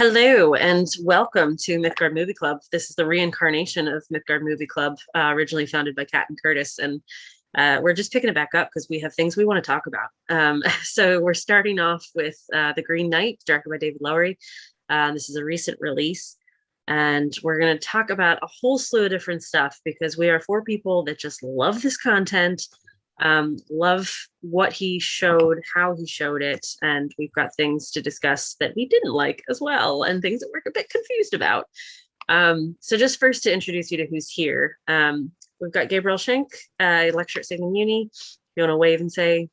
Hello and welcome to Mythgard Movie Club. This is the reincarnation of Mythgard Movie Club, originally founded by Kat and Curtis, and we're just picking it back up because we have things we want to talk about. So we're starting off with The Green Knight, directed by David Lowery. This is a recent release, and we're going to talk about a whole slew of different stuff because we are four people that just love this content, love what he showed, how he showed it, and we've got things to discuss that we didn't like as well, and things that we're a bit confused about. So just first to introduce you to who's here, we've got Gabriel Schenk, lecturer at Signum Uni. You want to wave and say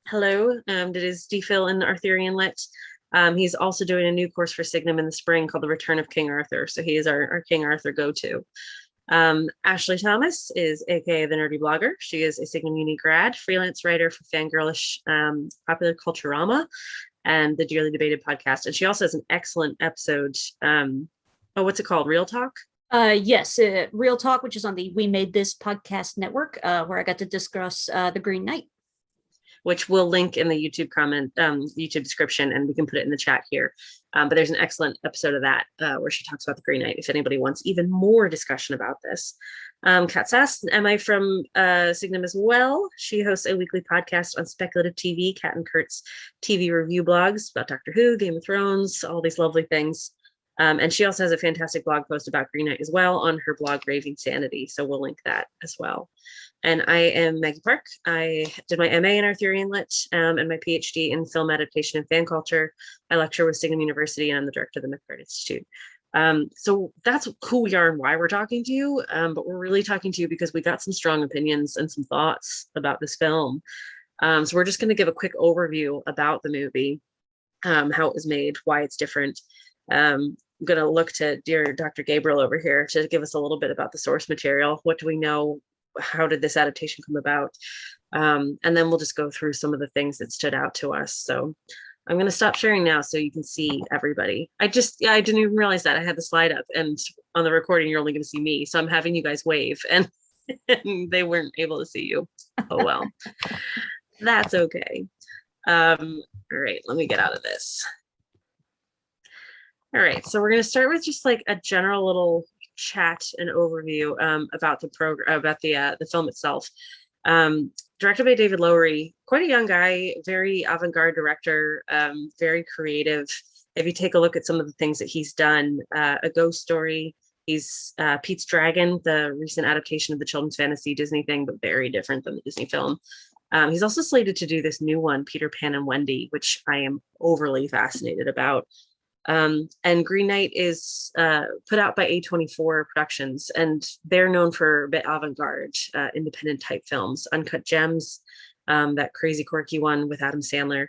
hello? Did his DPhil in Arthurian Lit. He's also doing a new course for Signum in the spring called The Return of King Arthur. So he is our King Arthur go-to. Ashley Thomas is aka the Nerdy Blogger. She is a Signum Uni grad, freelance writer for Fangirlish, Popular Culturama, and the Dearly Debated podcast. And she also has an excellent episode. What's it called? Real Talk? Yes, Real Talk, which is on the We Made This podcast network, where I got to discuss The Green Knight, which we'll link in the YouTube comment, YouTube description, and we can put it in the chat here. But there's an excellent episode of that where she talks about The Green Knight, if anybody wants even more discussion about this. Kat Sass, MI from Signum as well. She hosts a weekly podcast on speculative TV, Kat and Kurt's TV review blogs about Doctor Who, Game of Thrones, all these lovely things. And she also has a fantastic blog post about Green Knight as well on her blog, Raving Sanity. So we'll link that as well. And I am Maggie Park. I did my MA in Arthurian Lit and my PhD in film adaptation and fan culture. I lecture with Signum University, and I'm the director of the Mythgard Institute. So that's who we are and why we're talking to you. But we're really talking to you because we got some strong opinions and some thoughts about this film. So we're just going to give a quick overview about the movie, how it was made, why it's different. I'm going to look to dear Dr. Gabriel over here to give us a little bit about the source material. What do we know? How did this adaptation come about? And then we'll just go through some of the things that stood out to us. So I'm going to stop sharing now so you can see everybody. I didn't even realize that I had the slide up, and on the recording, you're only going to see me. So I'm having you guys wave, and they weren't able to see you. Oh, well, that's okay. All right, let me get out of this. All right, so we're going to start with just like a general little chat and overview about the program, about the film itself. Directed by David Lowery, quite a young guy, very avant-garde director, very creative. If you take a look at some of the things that he's done, A Ghost Story, he's Pete's Dragon, the recent adaptation of the children's fantasy Disney thing, but very different than the Disney film. He's also slated to do this new one, Peter Pan and Wendy, which I am overly fascinated about. And Green Knight is put out by A24 Productions, and they're known for a bit avant-garde, independent type films. Uncut Gems, that crazy quirky one with Adam Sandler,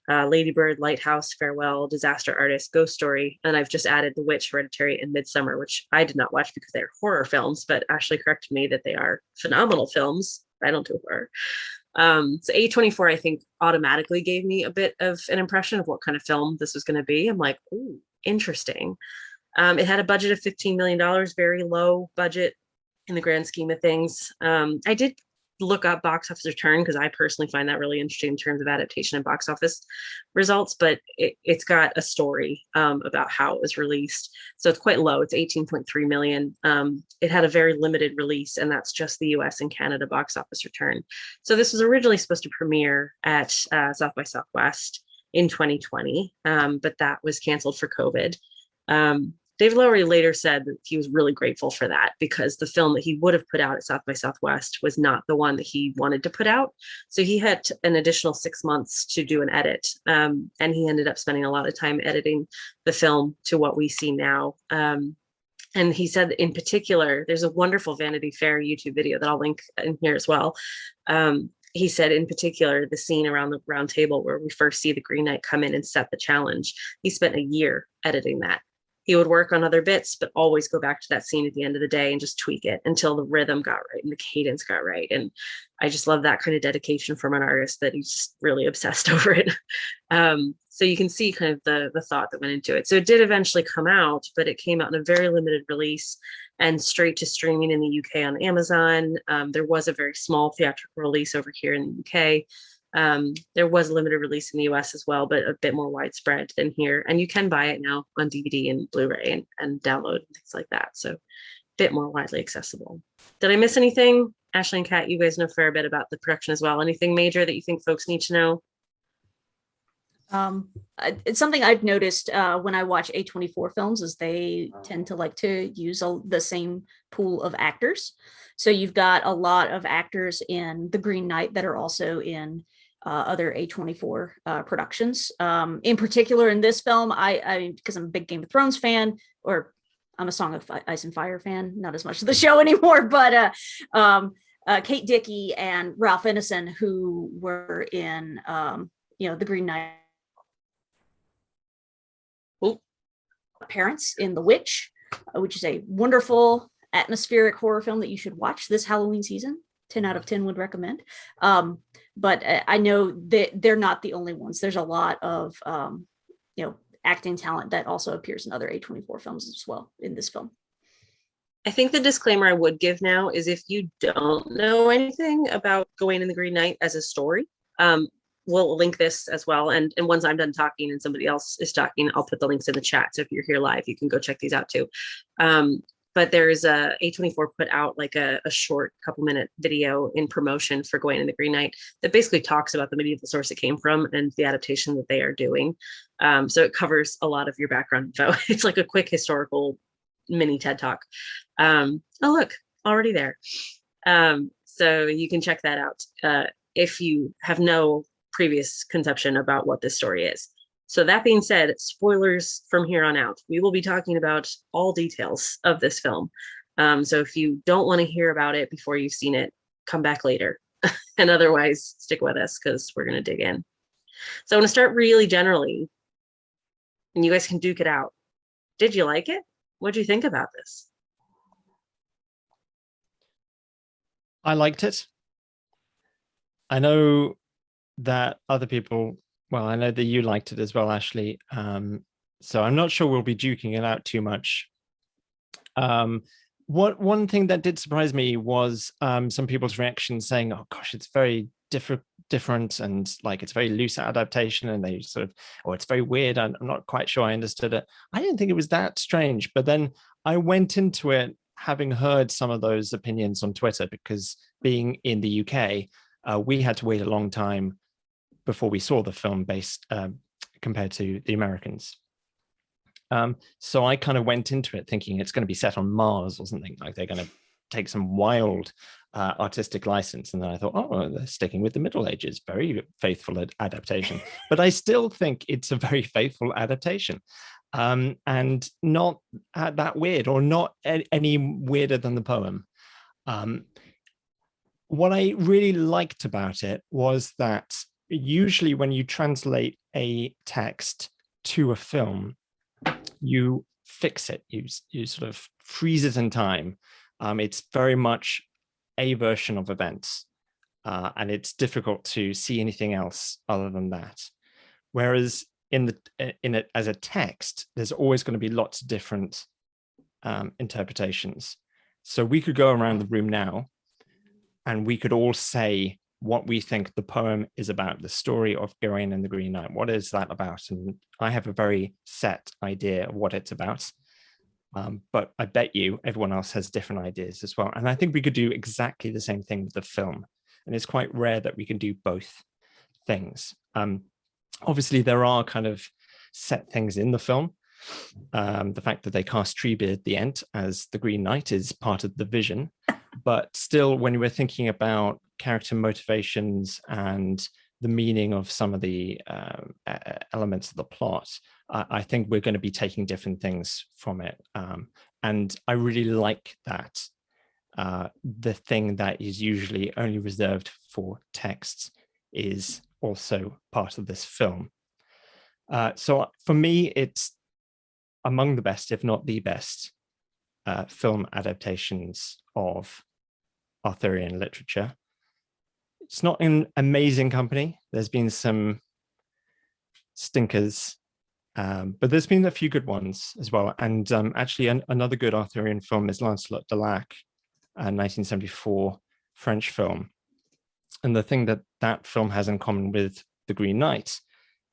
Lady Bird, Lighthouse, Farewell, Disaster Artist, Ghost Story, and I've just added The Witch, Hereditary, and Midsummer, which I did not watch because they're horror films, but Ashley corrected me that they are phenomenal films. I don't do horror. So A24, I think, automatically gave me a bit of an impression of what kind of film this was going to be. I'm like, ooh, interesting. It had a budget of $15 million, very low budget in the grand scheme of things. I did look up box office return because I personally find that really interesting in terms of adaptation and box office results, but it's got a story about how it was released. So it's quite low. It's 18.3 million. It had a very limited release, and that's just the US and Canada box office return. So this was originally supposed to premiere at South by Southwest in 2020, but that was canceled for COVID. David Lowery later said that he was really grateful for that because the film that he would have put out at South by Southwest was not the one that he wanted to put out. So he had an additional 6 months to do an edit. And he ended up spending a lot of time editing the film to what we see now. And he said in particular, there's a wonderful Vanity Fair YouTube video that I'll link in here as well. He said in particular, the scene around the round table where we first see the Green Knight come in and set the challenge, he spent a year editing that. He would work on other bits, but always go back to that scene at the end of the day and just tweak it until the rhythm got right and the cadence got right. And I just love that kind of dedication from an artist that he's just really obsessed over it. So you can see kind of the thought that went into it. So it did eventually come out, but it came out in a very limited release and straight to streaming in the UK on Amazon. There was a very small theatrical release over here in the UK. There was a limited release in the US as well, but a bit more widespread than here. And you can buy it now on DVD and Blu-ray and download and things like that. So a bit more widely accessible. Did I miss anything? Ashley and Kat, you guys know a fair bit about the production as well. Anything major that you think folks need to know? It's something I've noticed when I watch A24 films is they tend to like to use the same pool of actors. So you've got a lot of actors in The Green Knight that are also in other A24 productions. In particular, in this film, I because I'm a big Game of Thrones fan, or I'm a Song of Ice and Fire fan, not as much of the show anymore, but Kate Dickie and Ralph Ineson, who were in The Green Knight. Parents in The Witch, which is a wonderful atmospheric horror film that you should watch this Halloween season. 10 out of 10 would recommend. But I know that they're not the only ones. There's a lot of acting talent that also appears in other A24 films as well in this film. I think the disclaimer I would give now is if you don't know anything about Gawain and the Green Knight as a story, we'll link this as well. And once I'm done talking and somebody else is talking, I'll put the links in the chat. So if you're here live, you can go check these out too. But there's A24 put out like a short couple-minute video in promotion for Gawain and the Green Knight that basically talks about the medieval source it came from and the adaptation that they are doing. So it covers a lot of your background info. It's like a quick historical mini TED Talk. Oh, look, already there. So you can check that out if you have no previous conception about what this story is. So that being said, spoilers from here on out. We will be talking about all details of this film. So if you don't want to hear about it before you've seen it, come back later. And otherwise, stick with us because we're going to dig in. So I want to start really generally, and you guys can duke it out. Did you like it? What did you think about this? I liked it. I know that other people, well, I know that you liked it as well, Ashley. So I'm not sure we'll be duking it out too much. One thing that did surprise me was some people's reactions saying, oh gosh, it's very different and like it's very loose adaptation, and they sort of, oh, it's very weird. I'm not quite sure I understood it. I didn't think it was that strange, but then I went into it having heard some of those opinions on Twitter, because being in the UK, we had to wait a long time before we saw the film based compared to the Americans. So I kind of went into it thinking it's going to be set on Mars or something, like they're going to take some wild artistic license. And then I thought, oh, they're sticking with the Middle Ages, very faithful adaptation. But I still think it's a very faithful adaptation, and not that weird, or not any weirder than the poem. What I really liked about it was that usually when you translate a text to a film, you fix it, you sort of freeze it in time. It's very much a version of events, and it's difficult to see anything else other than that. Whereas in it as a text, there's always going to be lots of different interpretations. So we could go around the room now, and we could all say what we think the poem is about, the story of Gawain and the Green Knight. What is that about? And I have a very set idea of what it's about. But I bet you everyone else has different ideas as well. And I think we could do exactly the same thing with the film. And it's quite rare that we can do both things. Obviously, there are kind of set things in the film. The fact that they cast Treebeard at the end as the Green Knight is part of the vision. But still, when we're thinking about character motivations and the meaning of some of the elements of the plot, I think we're going to be taking different things from it. And I really like that. The thing that is usually only reserved for texts is also part of this film. So for me, it's among the best, if not the best, film adaptations of Arthurian literature. It's not in amazing company. There's been some stinkers, but there's been a few good ones as well. And actually, another good Arthurian film is Lancelot de Lac, a 1974 French film. and the thing that that film has in common with The Green Knight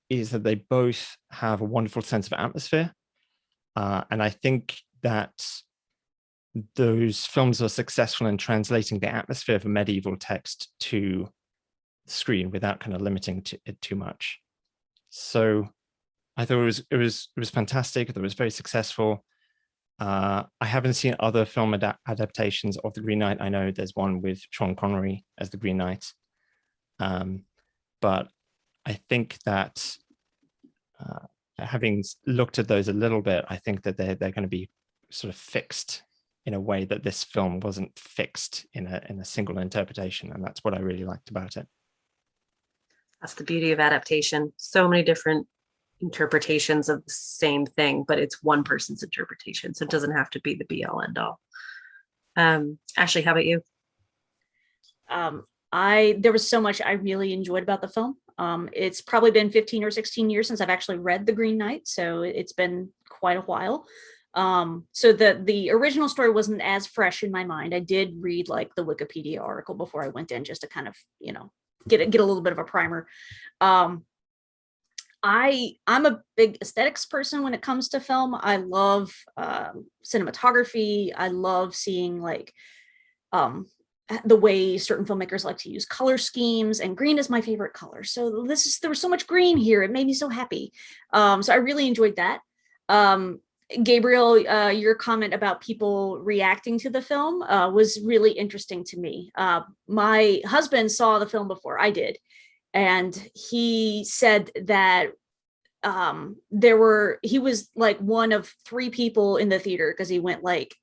is that they both have a wonderful sense of atmosphere. And I think that those films are successful in translating the atmosphere of a medieval text to the screen without kind of limiting it too much. So I thought it was fantastic. I thought it was very successful. I haven't seen other film adaptations of The Green Knight. I know there's one with Sean Connery as the Green Knight. But I think that having looked at those a little bit, I think that they're going to be sort of fixed in a way that this film wasn't fixed in a single interpretation. And that's what I really liked about it. That's the beauty of adaptation. So many different interpretations of the same thing, but it's one person's interpretation. So it doesn't have to be the be all end all. Ashley, how about you? There was so much I really enjoyed about the film. It's probably been 15 or 16 years since I've actually read The Green Knight, so it's been quite a while. So the original story wasn't as fresh in my mind. I did read like the Wikipedia article before I went in, just to kind of, get a little bit of a primer. I'm a big aesthetics person when it comes to film. I love cinematography. I love seeing like the way certain filmmakers like to use color schemes, and green is my favorite color. So there was so much green here. It made me so happy. So I really enjoyed that. Gabriel, your comment about people reacting to the film was really interesting to me. My husband saw the film before I did, and he said that he was like one of 3 people in the theater, because he went like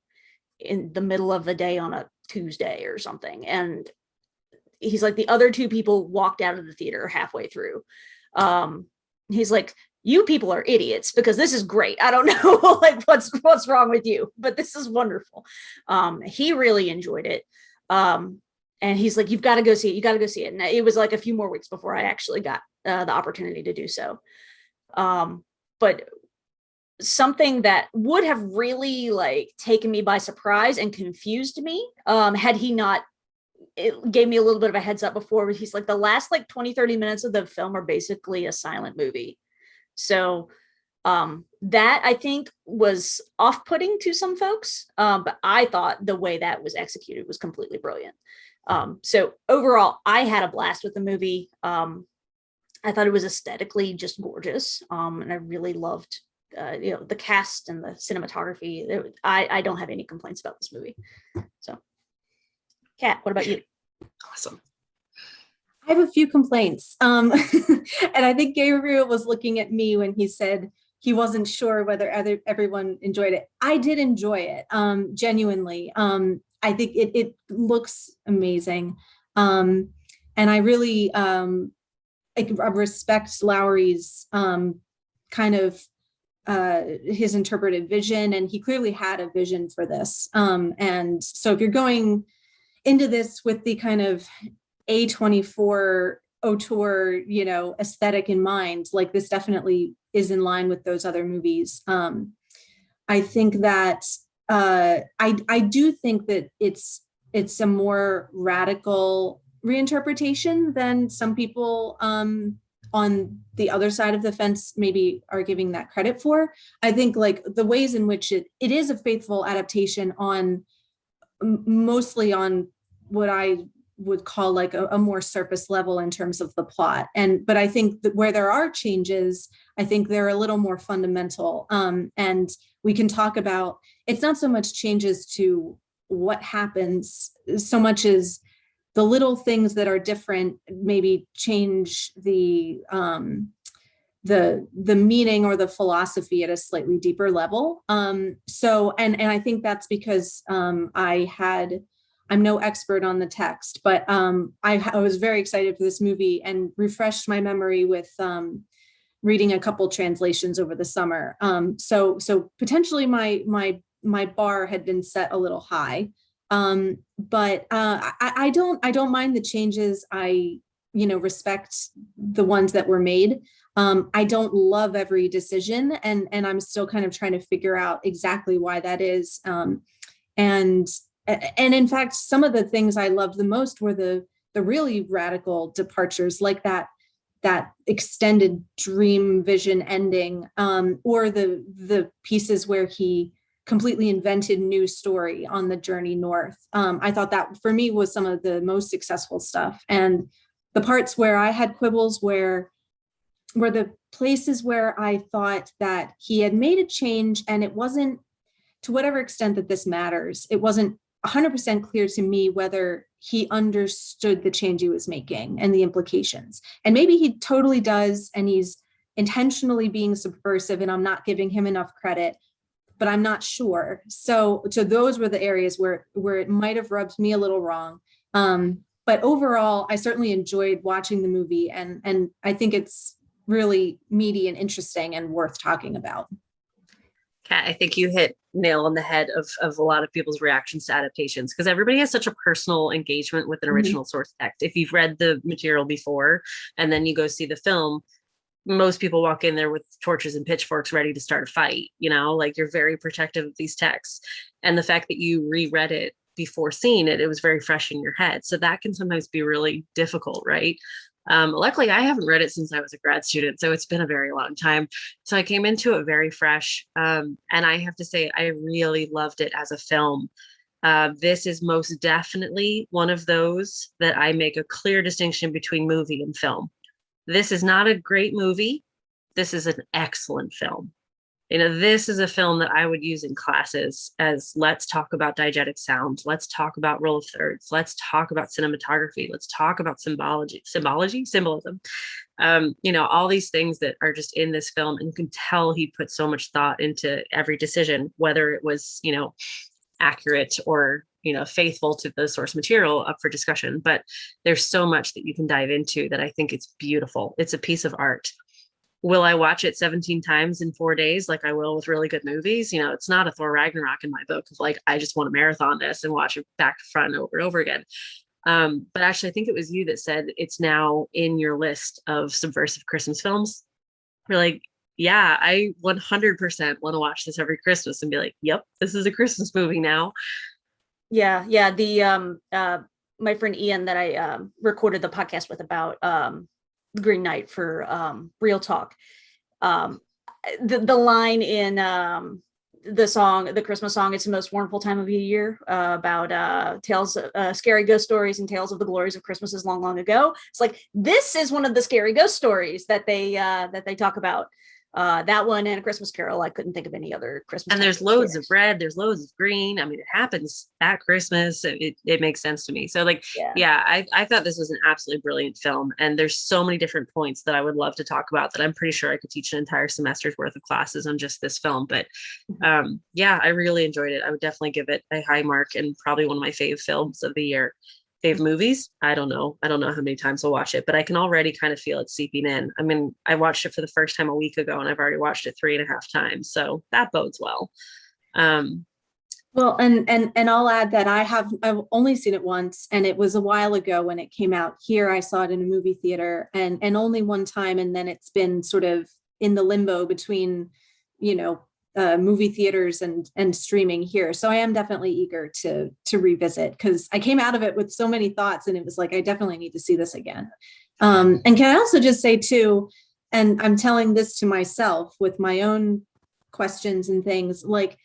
in the middle of the day on a Tuesday or something, and he's like, the other 2 people walked out of the theater halfway through. He's like, you people are idiots, because this is great. I don't know like what's wrong with you, but this is wonderful. He really enjoyed it. And he's like, you've got to go see it. You got to go see it. And it was like a few more weeks before I actually got the opportunity to do so. But something that would have really like taken me by surprise and confused me, had he not, it gave me a little bit of a heads up before. He's like, the last like 20-30 minutes of the film are basically a silent movie. So that I think was off-putting to some folks, but I thought the way that was executed was completely brilliant. So overall, I had a blast with the movie. I thought it was aesthetically just gorgeous, and I really loved the cast and the cinematography. I don't have any complaints about this movie. So, Kat, what about you? Awesome. I have a few complaints. And I think Gabriel was looking at me when he said he wasn't sure whether everyone enjoyed it. I did enjoy it, genuinely. I think it looks amazing. And I really I respect Lowery's kind of his interpretive vision, and he clearly had a vision for this. And so if you're going into this with the kind of A24 auteur, aesthetic in mind, like this definitely is in line with those other movies. I think that I do think that it's a more radical reinterpretation than some people on the other side of the fence maybe are giving that credit for. I think like the ways in which it is a faithful adaptation on mostly on what I would call like a more surface level in terms of the plot. But I think that where there are changes, I think they're a little more fundamental. And we can talk about, it's not so much changes to what happens so much as the little things that are different maybe change the meaning or the philosophy at a slightly deeper level. So I think that's because I'm no expert on the text, but I was very excited for this movie and refreshed my memory with reading a couple translations over the summer. So potentially my bar had been set a little high, but I don't mind the changes. I respect the ones that were made. I don't love every decision, and I'm still kind of trying to figure out exactly why that is. And in fact, some of the things I loved the most were the the really radical departures, like that extended dream vision ending, or the pieces where he completely invented new story on the journey north. I thought that for me was some of the most successful stuff. And the parts where I had quibbles were the places where I thought that he had made a change, and it wasn't, to whatever extent that this matters, it wasn't 100% clear to me whether he understood the change he was making and the implications. And maybe he totally does, and he's intentionally being subversive, and I'm not giving him enough credit, but I'm not sure. So those were the areas where it might have rubbed me a little wrong. But overall, I certainly enjoyed watching the movie, and I think it's really meaty and interesting and worth talking about. Kat, I think you hit nail on the head of a lot of people's reactions to adaptations, because everybody has such a personal engagement with an original source text. If you've read the material before and then you go see the film, most people walk in there with torches and pitchforks ready to start a fight, like you're very protective of these texts. And the fact that you reread it before seeing it, it was very fresh in your head. So that can sometimes be really difficult, right? Luckily, I haven't read it since I was a grad student, so it's been a very long time. So I came into it very fresh. And I have to say, I really loved it as a film. This is most definitely one of those that I make a clear distinction between movie and film. This is not a great movie. This is an excellent film. This is a film that I would use in classes as, let's talk about diegetic sound. Let's talk about rule of thirds. Let's talk about cinematography. Let's talk about symbolism. All these things that are just in this film, and you can tell he put so much thought into every decision, whether it was, accurate or, faithful to the source material, up for discussion. But there's so much that you can dive into that I think it's beautiful. It's a piece of art. Will I watch it 17 times in 4 days like I will with really good movies? It's not a Thor Ragnarok in my book of like, I just want to marathon this and watch it back to front over and over again. But actually, I think it was you that said it's now in your list of subversive Christmas films. We're like, yeah, I 100% want to watch this every Christmas and be like, yep, this is a Christmas movie now. Yeah. The my friend Ian that I recorded the podcast with about Green Knight for Real Talk, the line in the Christmas song, "It's the most wonderful time of the year," about tales, scary ghost stories and tales of the glories of Christmases long, long ago. It's like, this is one of the scary ghost stories that they talk about. That one and A Christmas Carol. I couldn't think of any other Christmas. And there's loads of red, there's loads of green. I mean, it happens at Christmas. It makes sense to me. So I thought this was an absolutely brilliant film. And there's so many different points that I would love to talk about that I'm pretty sure I could teach an entire semester's worth of classes on just this film. But I really enjoyed it. I would definitely give it a high mark, and probably one of my fave films of the year. Fave movies, I don't know how many times I'll watch it, but I can already kind of feel it seeping in. I mean, I watched it for the first time a week ago, and I've already watched it 3.5 times, so that bodes well. Well, and I'll add that I've only seen it once, and it was a while ago when it came out here. I saw it in a movie theater, and only one time, and then it's been sort of in the limbo between movie theaters and streaming here. So I am definitely eager to revisit, because I came out of it with so many thoughts, and it was like, I definitely need to see this again. And can I also just say too, and I'm telling this to myself with my own questions and things, like,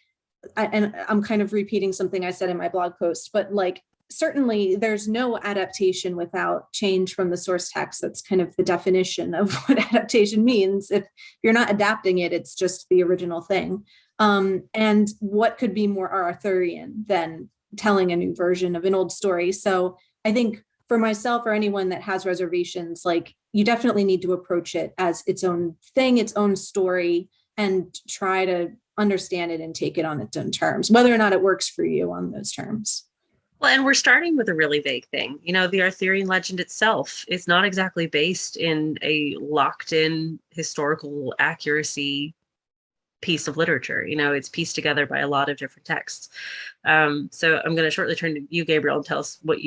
I'm kind of repeating something I said in my blog post, but like, certainly there's no adaptation without change from the source text. That's kind of the definition of what adaptation means. If you're not adapting it, it's just the original thing. And what could be more Arthurian than telling a new version of an old story? So I think for myself or anyone that has reservations, like, you definitely need to approach it as its own thing, its own story, and try to understand it and take it on its own terms, whether or not it works for you on those terms. Well, and we're starting with a really vague thing. The Arthurian legend itself is not exactly based in a locked in historical accuracy piece of literature. It's pieced together by a lot of different texts. So I'm going to shortly turn to you, Gabriel, and tell us what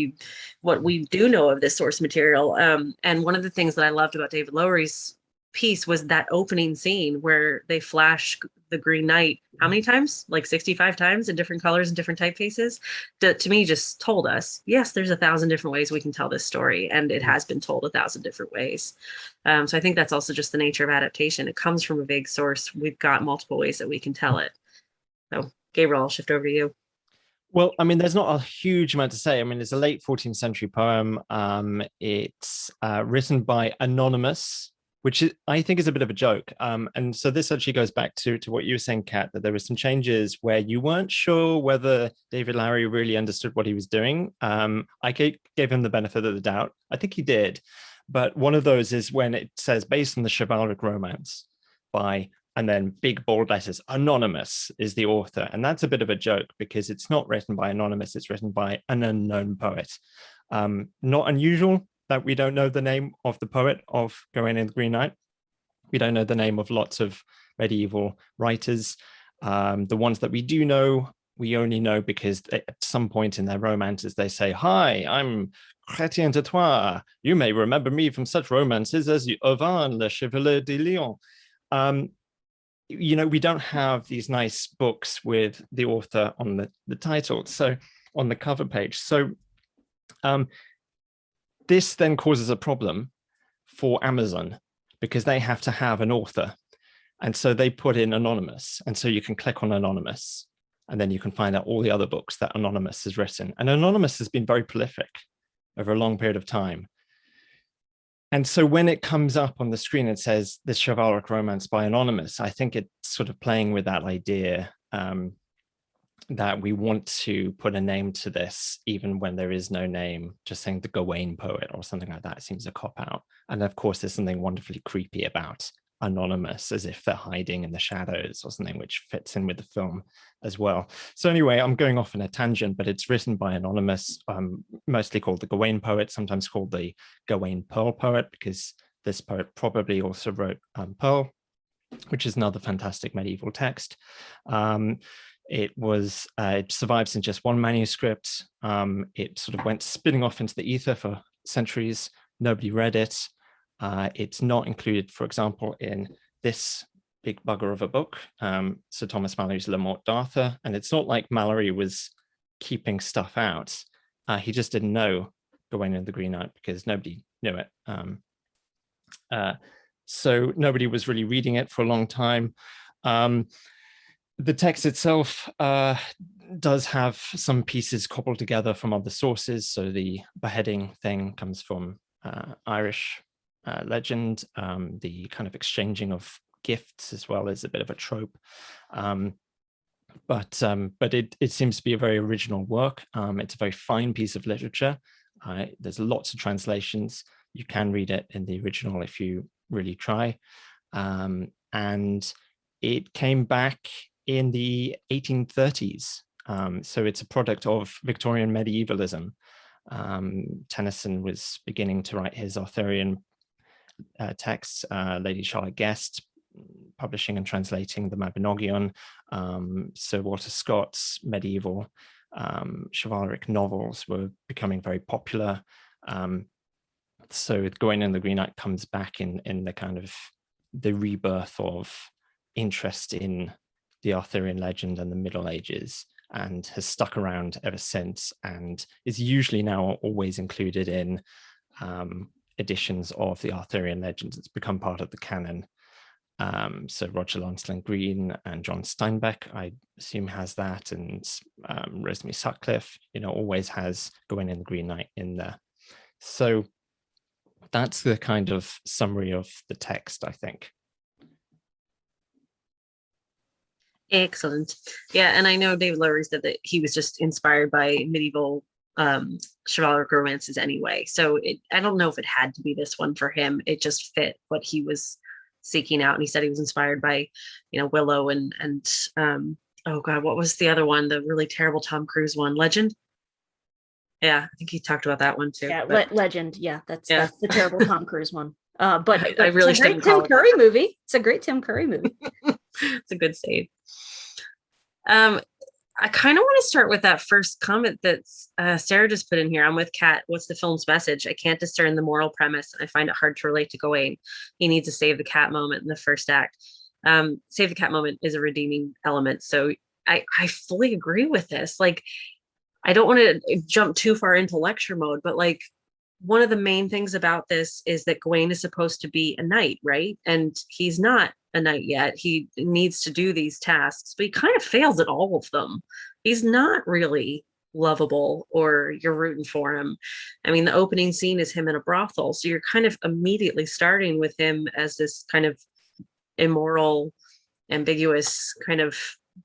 we do know of this source material. And one of the things that I loved about David Lowery's piece was that opening scene where they flash the Green Knight how many times? Like 65 times in different colors and different typefaces. To me, just told us, yes, there's 1,000 different ways we can tell this story, and it has been told 1,000 different ways. So I think that's also just the nature of adaptation. It comes from a vague source. We've got multiple ways that we can tell it. So Gabriel, I'll shift over to you. Well, I mean, there's not a huge amount to say. I mean, it's a late 14th century poem. It's written by Anonymous, which I think is a bit of a joke. And so this actually goes back to what you were saying, Kat, that there were some changes where you weren't sure whether David Lowery really understood what he was doing. I gave him the benefit of the doubt. I think he did. But one of those is when it says, based on the chivalric romance by, and then big bold letters, Anonymous is the author. And that's a bit of a joke because it's not written by Anonymous, it's written by an unknown poet. Not unusual that we don't know the name of the poet of Gawain and the Green Knight. We don't know the name of lots of medieval writers. The ones that we do know, we only know because at some point in their romances, they say, "Hi, I'm Chrétien de Troyes. You may remember me from such romances as Auvin, Le Chevalier de Lyon." You know, we don't have these nice books with the author on the title, so on the cover page. So this then causes a problem for Amazon because they have to have an author. And so they put in Anonymous. And so you can click on Anonymous and then you can find out all the other books that Anonymous has written. And Anonymous has been very prolific over a long period of time. And so when it comes up on the screen, it says this chivalric romance by Anonymous, I think it's sort of playing with that idea that we want to put a name to this, even when there is no name, just saying the Gawain poet or something like that seems a cop out. And of course, there's something wonderfully creepy about Anonymous, as if they're hiding in the shadows or something, which fits in with the film as well. So anyway, I'm going off on a tangent, but it's written by Anonymous, mostly called the Gawain poet, sometimes called the Gawain Pearl poet, because this poet probably also wrote Pearl, which is another fantastic medieval text. It survives in just one manuscript. It sort of went spinning off into the ether for centuries. Nobody read it. It's not included, for example, in this big bugger of a book, Sir Thomas Malory's Le Morte d'Arthur. And it's not like Malory was keeping stuff out. He just didn't know Gawain and the Green Knight because nobody knew it. So nobody was really reading it for a long time. The text itself does have some pieces cobbled together from other sources. So the beheading thing comes from Irish legend. The kind of exchanging of gifts as well is a bit of a trope. But it seems to be a very original work. It's a very fine piece of literature. There's lots of translations. You can read it in the original if you really try. And it came back in the 1830s. So it's a product of Victorian medievalism. Tennyson was beginning to write his Arthurian texts. Lady Charlotte Guest publishing and translating the Mabinogion. Sir Walter Scott's medieval chivalric novels were becoming very popular. So Gawain and the Green Knight comes back in the kind of the rebirth of interest in the Arthurian legend and the Middle Ages, and has stuck around ever since, and is usually now always included in editions of the Arthurian legends. It's become part of the canon. So Roger Launcelot Green and John Steinbeck, I assume, has that, and Rosemary Sutcliffe, always has Gawain and the Green Knight in there. So that's the kind of summary of the text, I think. Excellent. Yeah, and I know David Lowery said that he was just inspired by medieval chivalric romances anyway. So I don't know if it had to be this one for him. It just fit what he was seeking out. And he said he was inspired by, Willow and oh God, what was the other one? The really terrible Tom Cruise one, Legend. Yeah, I think he talked about that one too. Yeah, Legend. Yeah, that's the terrible Tom Cruise one. But I really it's a great Tim Curry movie. It's a great Tim Curry movie. It's a good save. I kind of want to start with that first comment that Sarah just put in here. I'm with Kat. What's the film's message? I can't discern the moral premise. I find it hard to relate to Gawain. He needs a save the cat moment in the first act. Save the cat moment is a redeeming element. So I fully agree with this. Like, I don't want to jump too far into lecture mode, but like, one of the main things about this is that Gawain is supposed to be a knight, right? And he's not a knight yet. He needs to do these tasks, but he kind of fails at all of them. He's not really lovable or you're rooting for him. I mean, the opening scene is him in a brothel. So you're kind of immediately starting with him as this kind of immoral, ambiguous kind of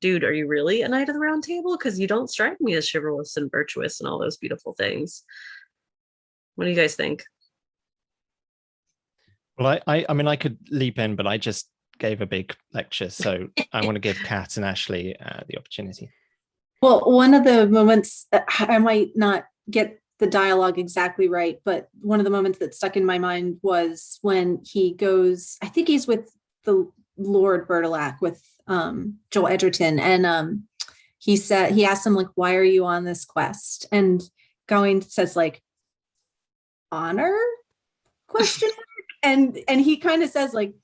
dude. Are you really a knight of the round table? Because you don't strike me as chivalrous and virtuous and all those beautiful things. What do you guys think? Well, I mean, I could leap in, but I just gave a big lecture, so I want to give Kat and Ashley the opportunity. Well, one of the moments, I might not get the dialogue exactly right, but one of the moments that stuck in my mind was when he goes, I think he's with the Lord Bertilac with Joel Edgerton, and he asked him, like, why are you on this quest? And Gawain says, like, honor? Question mark? And he kind of says, like,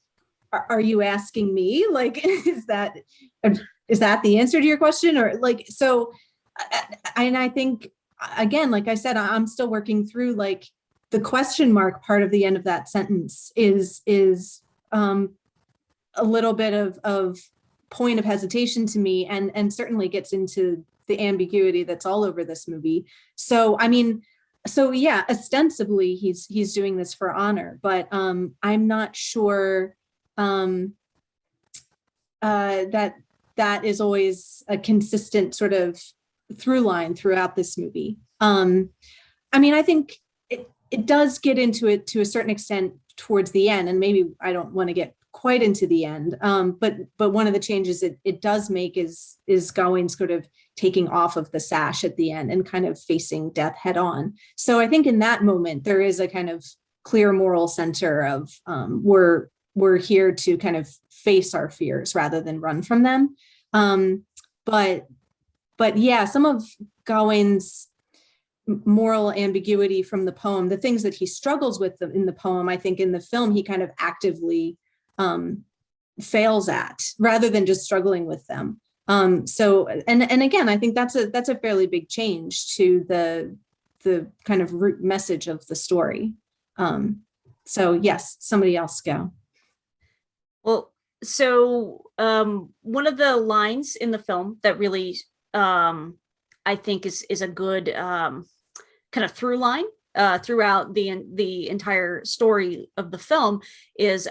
are you asking me? Like, is that the answer to your question? Or like, so, and I think, again, like I said, I'm still working through, like, the question mark part of the end of that sentence is a little bit of point of hesitation to me, and certainly gets into the ambiguity that's all over this movie. So, I mean, so yeah, ostensibly he's doing this for honor, but I'm not sure that is always a consistent sort of through line throughout this movie. I mean, I think it does get into it to a certain extent towards the end, and maybe I don't want to get quite into the end, but one of the changes it does make is Gawain sort of taking off of the sash at the end and kind of facing death head on. So I think in that moment there is a kind of clear moral center of we're here to kind of face our fears rather than run from them. But yeah, some of Gawain's moral ambiguity from the poem, the things that he struggles with in the poem, I think in the film he kind of actively fails at, rather than just struggling with them. So, and again, I think that's a fairly big change to the kind of root message of the story. So yes, somebody else go. Well, so one of the lines in the film that really I think is a good kind of through line throughout the entire story of the film is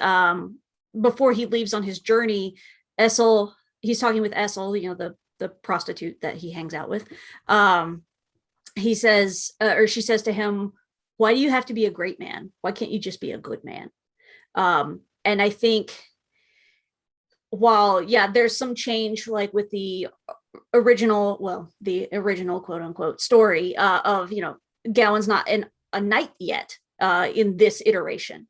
before he leaves on his journey, he's talking with Essel, you know, the prostitute that he hangs out with. He says, or she says to him, why do you have to be a great man? Why can't you just be a good man? And I think while, yeah, there's some change, like with the original quote unquote story of, you know, Gawain's not a knight yet in this iteration.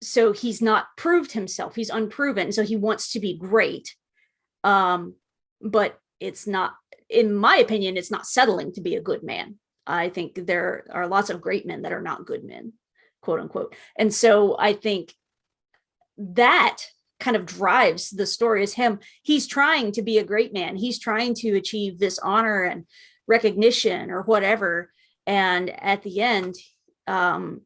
So he's not proved himself. He's unproven. So he wants to be great. But it's not, in my opinion, it's not settling to be a good man. I think there are lots of great men that are not good men, quote unquote. And so I think that kind of drives the story is him. He's trying to be a great man. He's trying to achieve this honor and recognition or whatever. And at the end,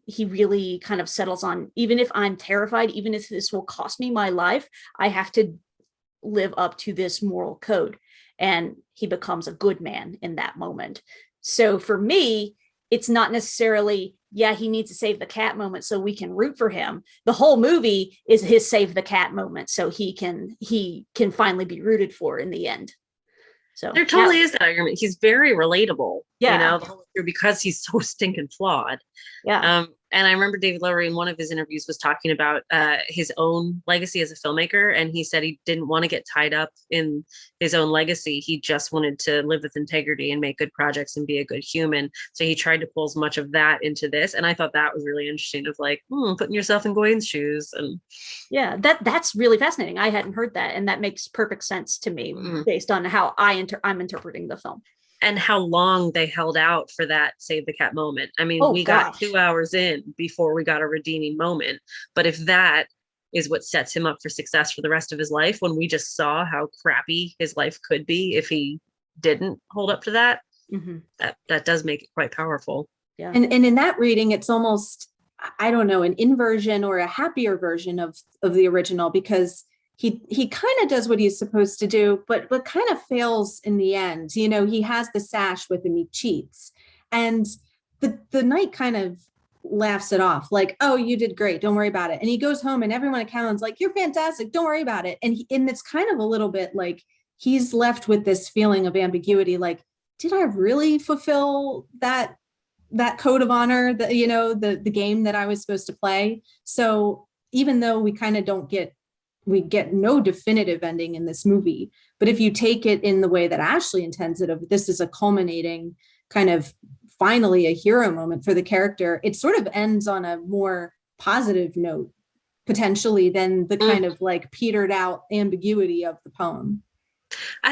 he really kind of settles on, even if I'm terrified, even if this will cost me my life, I have to live up to this moral code. And he becomes a good man in that moment. So for me, it's not necessarily, yeah, he needs to save the cat moment so we can root for him. The whole movie is his save the cat moment, so he can finally be rooted for in the end. So there totally is that argument. He's very relatable, yeah, you know, the whole year, because he's so stinking flawed. Yeah. And I remember David Lowery in one of his interviews was talking about his own legacy as a filmmaker. And he said he didn't want to get tied up in his own legacy. He just wanted to live with integrity and make good projects and be a good human. So he tried to pull as much of that into this. And I thought that was really interesting of like, putting yourself in Gawain's shoes. And yeah, that's really fascinating. I hadn't heard that. And that makes perfect sense to me based on how I'm interpreting the film. And how long they held out for that save the cat moment. I mean, we got 2 hours in before we got a redeeming moment. But if that is what sets him up for success for the rest of his life, when we just saw how crappy his life could be if he didn't hold up to that, that does make it quite powerful. Yeah. And in that reading, it's almost, I don't know, an inversion or a happier version of the original, because he kind of does what he's supposed to do, but kind of fails in the end. You know, he has the sash with him, he cheats. And the knight kind of laughs it off, like, oh, you did great, don't worry about it. And he goes home and everyone at Callan's like, you're fantastic, don't worry about it. And it's kind of a little bit like he's left with this feeling of ambiguity, like, did I really fulfill that code of honor, that, you know, the game that I was supposed to play? So even though we kind of we get no definitive ending in this movie, but if you take it in the way that Ashley intends it, of this is a culminating kind of finally a hero moment for the character, it sort of ends on a more positive note potentially than the kind of like petered out ambiguity of the poem.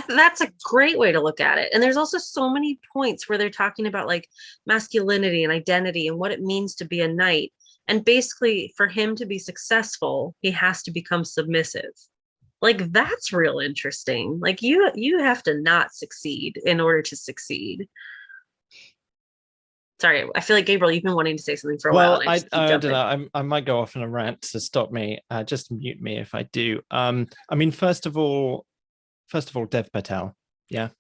That's a great way to look at it. And there's also so many points where they're talking about like masculinity and identity and what it means to be a knight. And basically, for him to be successful, he has to become submissive. Like, that's real interesting. Like, you have to not succeed in order to succeed. Sorry, I feel like, Gabriel, you've been wanting to say something for a while. I don't know. I might go off on a rant, so stop me. Just mute me if I do. I mean, first of all, Dev Patel. Yeah.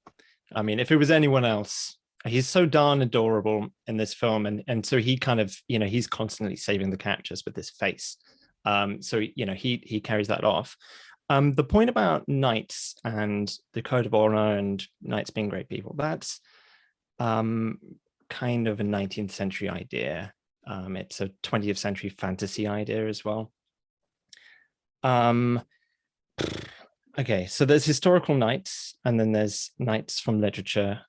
I mean, if it was anyone else, he's so darn adorable in this film, and so he kind of, you know, he's constantly saving the cat just with his face. So, you know, he carries that off. The point about knights and the code of honor and knights being great people, that's kind of a 19th century idea. It's a 20th century fantasy idea as well. Okay, so there's historical knights, and then there's knights from literature.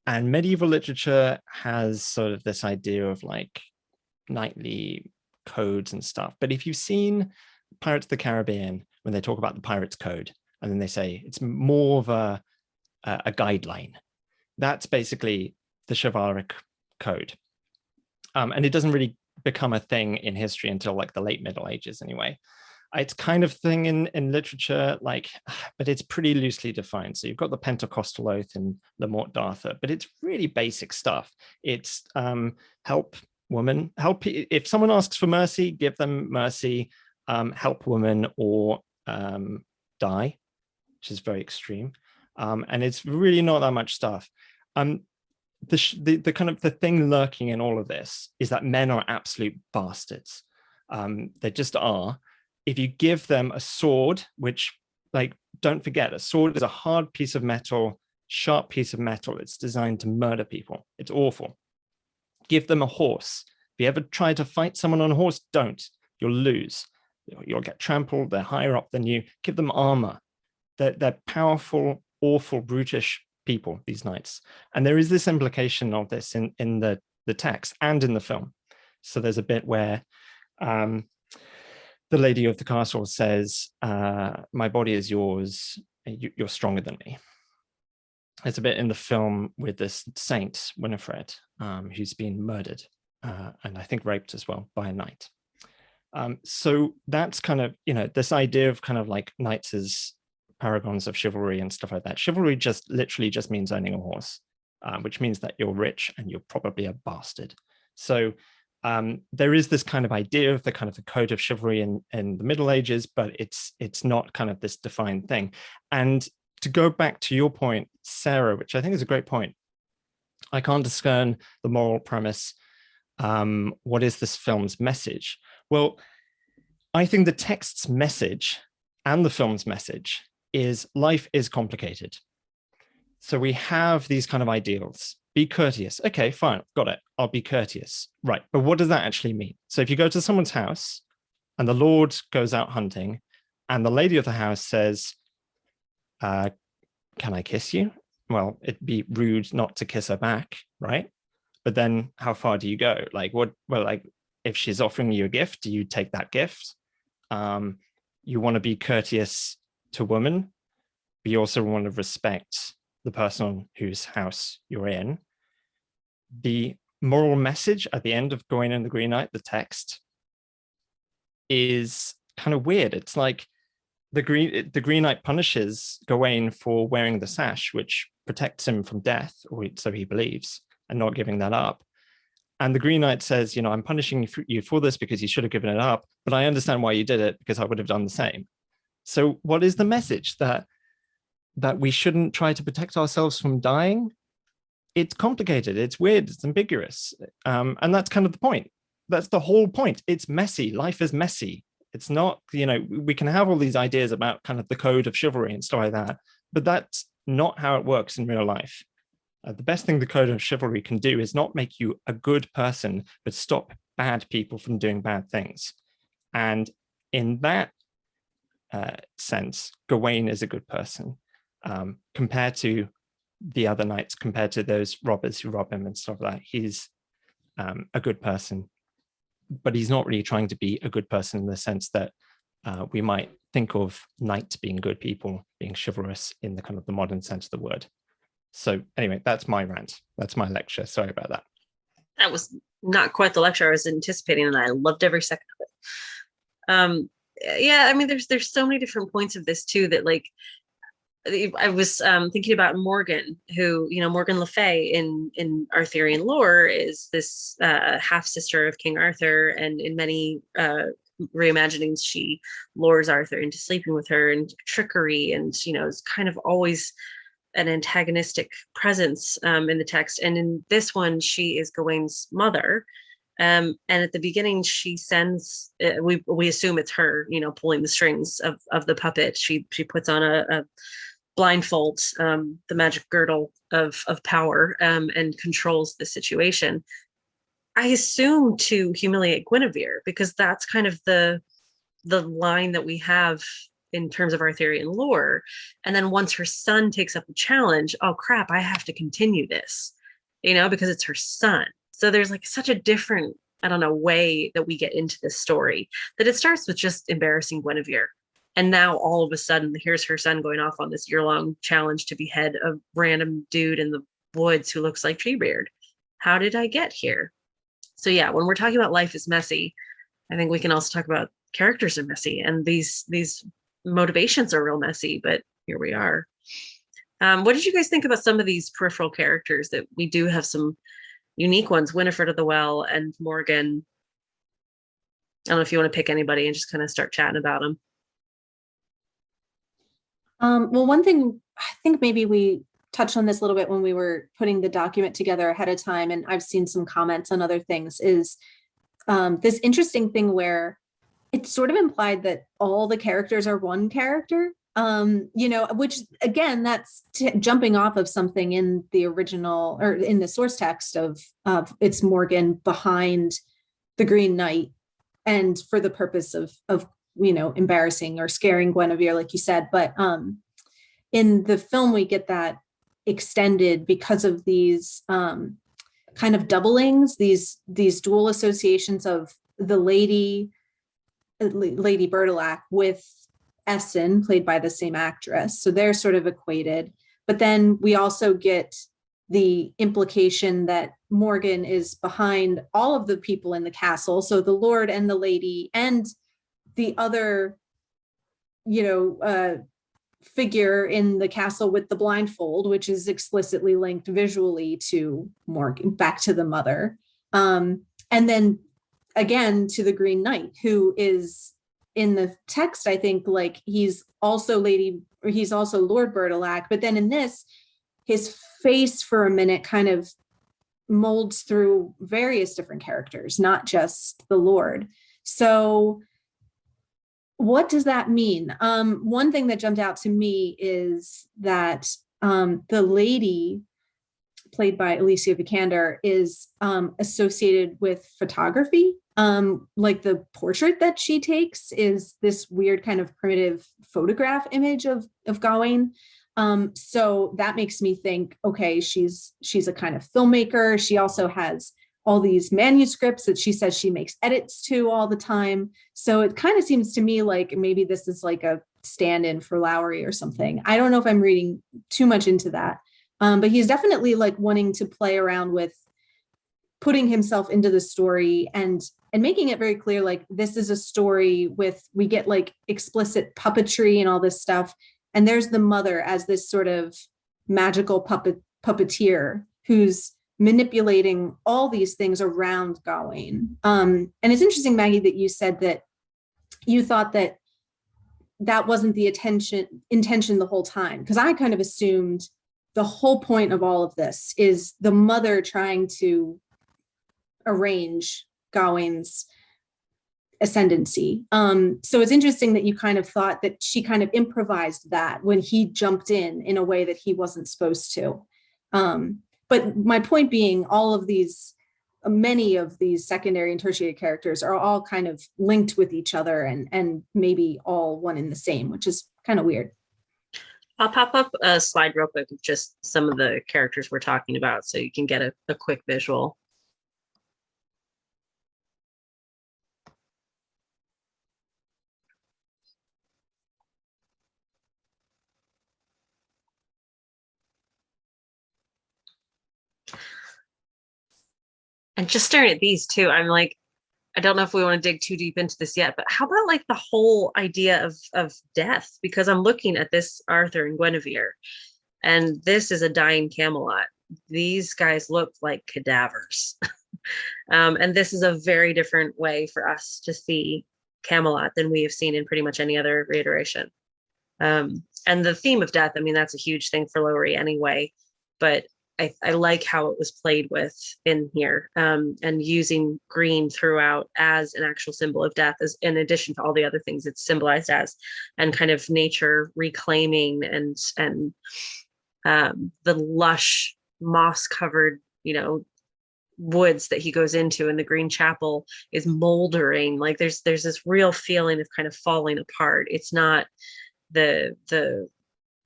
And medieval literature has sort of this idea of like knightly codes and stuff. But if you've seen Pirates of the Caribbean, when they talk about the pirate's code, and then they say it's more of a guideline, that's basically the chivalric code. And it doesn't really become a thing in history until like the late Middle Ages anyway. It's kind of thing in literature, like, but it's pretty loosely defined. So you've got the Pentecostal oath in Le Morte d'Arthur, but it's really basic stuff. It's help woman, if someone asks for mercy, give them mercy, help woman, or die, which is very extreme. And it's really not that much stuff. The kind of the thing lurking in all of this is that men are absolute bastards. They just are. If you give them a sword, which, like, don't forget, a sword is a hard piece of metal, sharp piece of metal. It's designed to murder people. It's awful. Give them a horse. If you ever try to fight someone on a horse, don't. You'll lose. You'll get trampled. They're higher up than you. Give them armor. They're powerful, awful, brutish people, these knights. And there is this implication of this in the text and in the film. So there's a bit where the lady of the castle says, my body is yours, you're stronger than me. There's a bit in the film with this saint, Winifred, who's been murdered, and I think raped as well by a knight. So that's kind of, you know, this idea of kind of like knights as paragons of chivalry and stuff like that. Chivalry just literally just means owning a horse, which means that you're rich and you're probably a bastard. So there is this kind of idea of the kind of the code of chivalry in the Middle Ages, but it's not kind of this defined thing. And to go back to your point, Sarah, which I think is a great point, I can't discern the moral premise. What is this film's message? Well, I think the text's message and the film's message is life is complicated. So we have these kind of ideals, be courteous. Okay, fine, got it. I'll be courteous. Right, but what does that actually mean? So if you go to someone's house and the Lord goes out hunting and the lady of the house says, can I kiss you? Well, it'd be rude not to kiss her back, right? But then how far do you go? Like what, well, like if she's offering you a gift, do you take that gift? You want to be courteous to women, but you also want to respect the person whose house you're in. The moral message at the end of Gawain and the Green Knight, the text, is kind of weird. It's like the Green Knight punishes Gawain for wearing the sash, which protects him from death, or so he believes, and not giving that up. And the Green Knight says, you know, I'm punishing you for this because you should have given it up, but I understand why you did it because I would have done the same. So what is the message? That we shouldn't try to protect ourselves from dying? It's complicated, it's weird, it's ambiguous. And that's kind of the point. That's the whole point. It's messy. Life is messy. It's not, you know, we can have all these ideas about kind of the code of chivalry and stuff like that, but that's not how it works in real life. The best thing the code of chivalry can do is not make you a good person, but stop bad people from doing bad things. And in that sense, Gawain is a good person compared to the other knights, compared to those robbers who rob him and stuff like that. He's a good person, but he's not really trying to be a good person in the sense that we might think of knights being good people, being chivalrous in the kind of the modern sense of the word. So anyway, that's my rant. That's my lecture. Sorry about that. That was not quite the lecture I was anticipating, and I loved every second of it. Yeah, I mean, there's so many different points of this too that, like, I was thinking about Morgan, who, you know, Morgan Le Fay in Arthurian lore is this half sister of King Arthur, and in many reimaginings, she lures Arthur into sleeping with her, and trickery, and, you know, is kind of always an antagonistic presence in the text. And in this one, she is Gawain's mother. And at the beginning, she sends, we assume it's her, you know, pulling the strings of the puppet. She puts on a blindfold, the magic girdle of power, and controls the situation. I assume to humiliate Guinevere, because that's kind of the line that we have in terms of Arthurian lore. And then once her son takes up the challenge, oh crap, I have to continue this, you know, because it's her son. So there's like such a different, I don't know, way that we get into this story, that it starts with just embarrassing Guinevere. And now all of a sudden, here's her son going off on this year-long challenge to behead a random dude in the woods who looks like Treebeard. How did I get here? So yeah, when we're talking about life is messy, I think we can also talk about characters are messy, and these motivations are real messy, but here we are. What did you guys think about some of these peripheral characters? That we do have some unique ones, Winifred of the Well and Morgan. I don't know if you want to pick anybody and just kind of start chatting about them. Well, one thing, I think maybe we touched on this a little bit when we were putting the document together ahead of time, and I've seen some comments on other things, is this interesting thing where it's sort of implied that all the characters are one character, you know, which again, that's jumping off of something in the original or in the source text of it's Morgan behind the Green Knight, and for the purpose of you know, embarrassing or scaring Guinevere, like you said. But in the film, we get that extended because of these kind of doublings, these dual associations of the Lady Bertilac with Essen, played by the same actress. So they're sort of equated. But then we also get the implication that Morgan is behind all of the people in the castle. So the Lord and the Lady and the other, you know, figure in the castle with the blindfold, which is explicitly linked visually to Morgan, back to the mother. And then again to the Green Knight, who is in the text, I think, like he's also Lord Bertilac, but then in this, his face for a minute kind of molds through various different characters, not just the Lord. So what does that mean? One thing that jumped out to me is that the Lady played by Alicia Vikander, is associated with photography. Like the portrait that she takes is this weird kind of primitive photograph image of Gawain. So that makes me think, okay, she's a kind of filmmaker. She also has all these manuscripts that she says she makes edits to all the time. So it kind of seems to me like maybe this is like a stand-in for Lowery or something. I don't know if I'm reading too much into that. But he's definitely like wanting to play around with putting himself into the story and making it very clear, like this is a story we get like explicit puppetry and all this stuff. And there's the mother as this sort of magical puppeteer who's manipulating all these things around Gawain. And it's interesting, Maggie, that you said that you thought that wasn't the intention the whole time, because I kind of assumed the whole point of all of this is the mother trying to arrange Gawain's ascendancy. So it's interesting that you kind of thought that she kind of improvised that when he jumped in a way that he wasn't supposed to. But my point being, many of these secondary and tertiary characters are all kind of linked with each other and maybe all one in the same, which is kind of weird. I'll pop up a slide real quick of just some of the characters we're talking about so you can get a quick visual. And just staring at these two, I'm like, I don't know if we want to dig too deep into this yet, but how about like the whole idea of death? Because I'm looking at this Arthur and Guinevere, and this is a dying Camelot. These guys look like cadavers. And this is a very different way for us to see Camelot than we have seen in pretty much any other reiteration. And the theme of death, I mean, that's a huge thing for Lowery anyway, but I like how it was played with in here, and using green throughout as an actual symbol of death, as in addition to all the other things it's symbolized as, and kind of nature reclaiming and the lush moss covered, woods that he goes into, and the green chapel is moldering. Like there's this real feeling of kind of falling apart. It's not the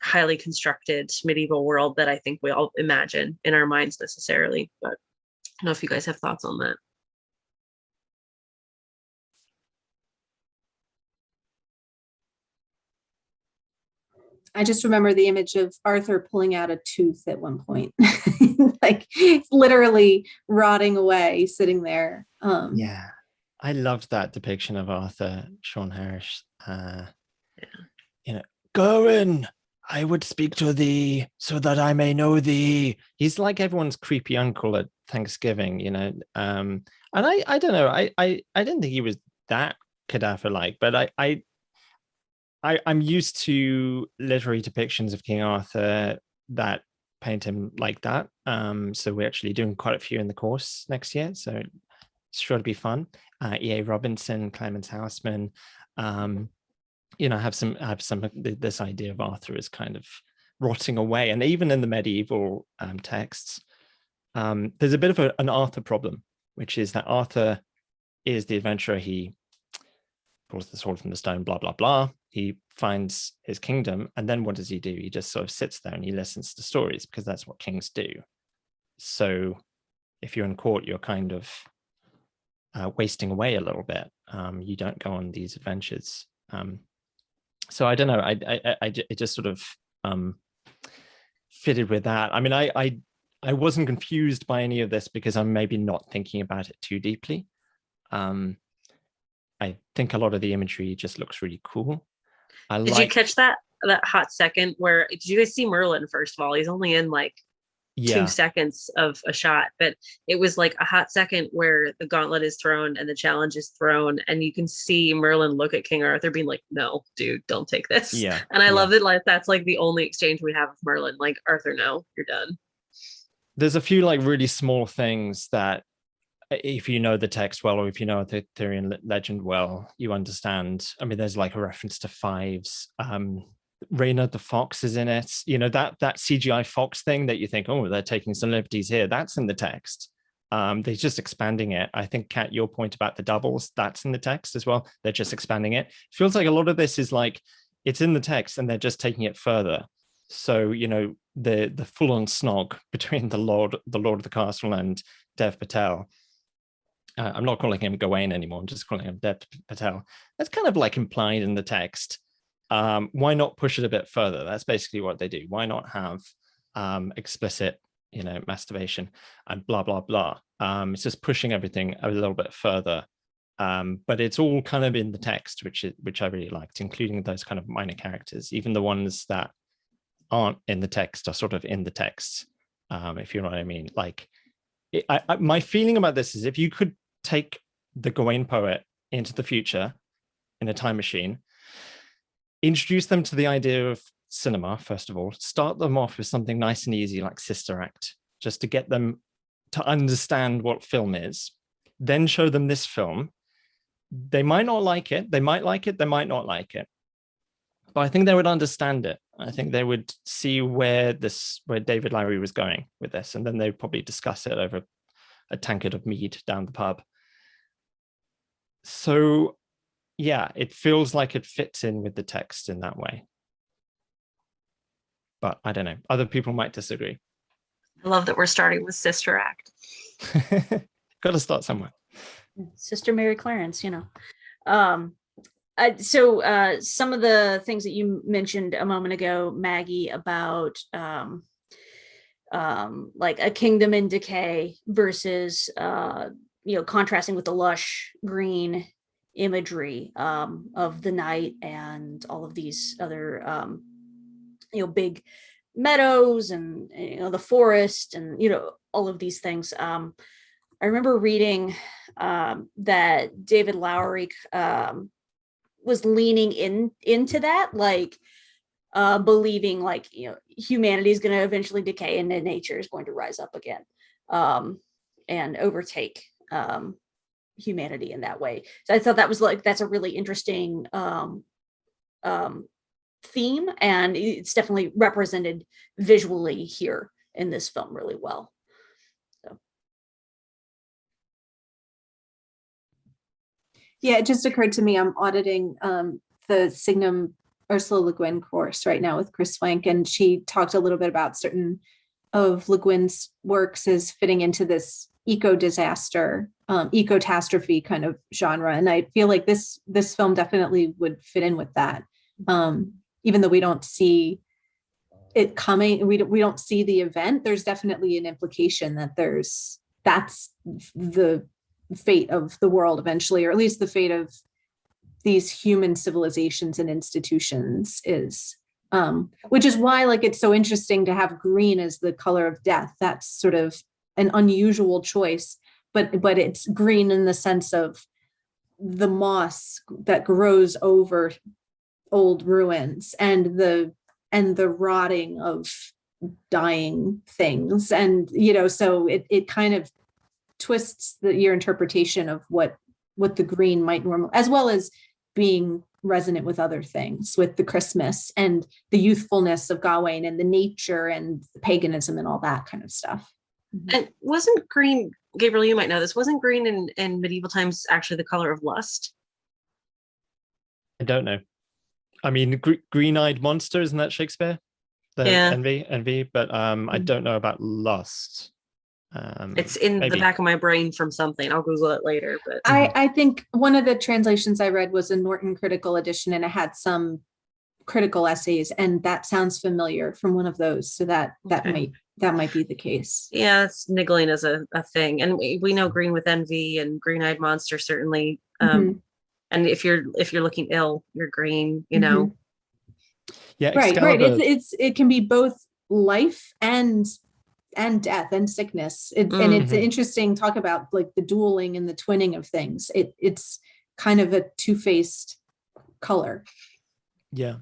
highly constructed medieval world that I think we all imagine in our minds necessarily. But I don't know if you guys have thoughts on that. I just remember the image of Arthur pulling out a tooth at one point, like literally rotting away, sitting there. Yeah, I loved that depiction of Arthur, Sean Harris. Gawain, I would speak to thee so that I may know thee. He's like everyone's creepy uncle at Thanksgiving, and I don't know, I didn't think he was that cadaver-like, but I'm used to literary depictions of King Arthur that paint him like that. So we're actually doing quite a few in the course next year, so it's sure to be fun. E.A. Robinson, Clemens Houseman, have some this idea of Arthur is kind of rotting away, and even in the medieval texts, there's a bit of an Arthur problem, which is that Arthur is the adventurer. He pulls the sword from the stone, blah blah blah. He finds his kingdom, and then what does he do? He just sort of sits there and he listens to stories, because that's what kings do. So if you're in court, you're kind of wasting away a little bit. You don't go on these adventures. So I don't know. It just sort of fitted with that. I mean, I wasn't confused by any of this because I'm maybe not thinking about it too deeply. I think a lot of the imagery just looks really cool. Did you catch that hot second where, did you guys see Merlin? First of all, he's only in like 2 seconds of a shot, but it was like a hot second where the gauntlet is thrown and the challenge is thrown, and you can see Merlin look at King Arthur being like, no dude, don't take this. And I love it, like that's like the only exchange we have with Merlin, like, Arthur, no, you're done. There's a few like really small things that if you know the text well, or if you know the Arthurian legend well, you understand. I mean, there's like a reference to fives. Raina the Fox is in it. You know, that CGI fox thing that you think, oh, they're taking some liberties here. That's in the text. They're just expanding it. I think, Kat, your point about the doubles, that's in the text as well. They're just expanding it. Feels like a lot of this is like, it's in the text and they're just taking it further. So, you know, the full-on snog between the Lord of the Castle and Dev Patel. I'm not calling him Gawain anymore. I'm just calling him Dev Patel. That's kind of like implied in the text. Why not push it a bit further? That's basically what they do. Why not have explicit, you know, masturbation and blah, blah, blah. It's just pushing everything a little bit further. But it's all kind of in the text, which I really liked, including those kind of minor characters. Even the ones that aren't in the text are sort of in the text, if you know what I mean. Like, my feeling about this is if you could take the Gawain poet into the future in a time machine, introduce them to the idea of cinema, first of all, start them off with something nice and easy like Sister Act, just to get them to understand what film is, then show them this film. They might not like it. They might like it. They might not like it. But I think they would understand it. I think they would see where David Lowery was going with this, and then they'd probably discuss it over a tankard of mead down the pub. So, yeah, it feels like it fits in with the text in that way. But I don't know. Other people might disagree. I love that we're starting with Sister Act. Got to start somewhere. Sister Mary Clarence, you know. So some of the things that you mentioned a moment ago, Maggie, about like a kingdom in decay versus you know, contrasting with the lush green imagery of the night and all of these other you know, big meadows and, you know, the forest and, you know, all of these things. I remember reading that David Lowery was leaning into that, like believing like, you know, humanity is going to eventually decay and then nature is going to rise up again and overtake humanity in that way. So I thought that was like, that's a really interesting theme, and it's definitely represented visually here in this film really well. So. Yeah, it just occurred to me, I'm auditing the Signum Ursula Le Guin course right now with Chris Swank, and she talked a little bit about certain of Le Guin's works as fitting into this eco-disaster, ecotastrophe kind of genre. And I feel like this film definitely would fit in with that. Even though we don't see it coming, we don't see the event, there's definitely an implication that that's the fate of the world eventually, or at least the fate of these human civilizations and institutions is, which is why like it's so interesting to have green as the color of death. That's sort of an unusual choice, but it's green in the sense of the moss that grows over old ruins and the rotting of dying things, and you know, so it kind of twists your interpretation of what the green might normally, as well as being resonant with other things, with the Christmas and the youthfulness of Gawain and the nature and the paganism and all that kind of stuff. And wasn't green, Gabriel, you might know this, wasn't green in medieval times actually the color of lust? I don't know. I mean, green-eyed monster, isn't that Shakespeare? Yeah. Envy, but I don't know about lust. It's in the back of my brain from something. I'll Google it later. But I think one of the translations I read was a Norton critical edition, and it had some critical essays, and that sounds familiar from one of those. So that might be the case. Yeah, it's niggling as a thing, and we know green with envy and green-eyed monster certainly. And if you're looking ill, you're green. You know. Yeah, right. It can be both life and death and sickness. And it's an interesting talk about like the dueling and the twinning of things. It's kind of a two-faced color. Yeah.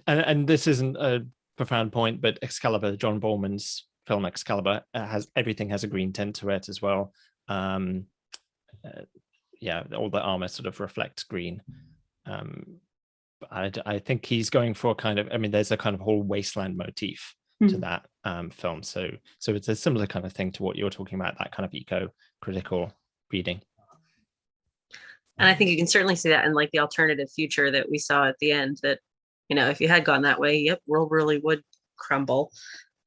And this isn't a profound point, but Excalibur, John Borman's film Excalibur, everything has a green tint to it as well. Yeah, all the armor sort of reflects green. I think he's going for kind of, I mean, there's a kind of whole wasteland motif to that film. So it's a similar kind of thing to what you're talking about, that kind of eco-critical reading. And I think you can certainly see that in like the alternative future that we saw at the end, that, you know, if you had gone that way, yep, world really would crumble.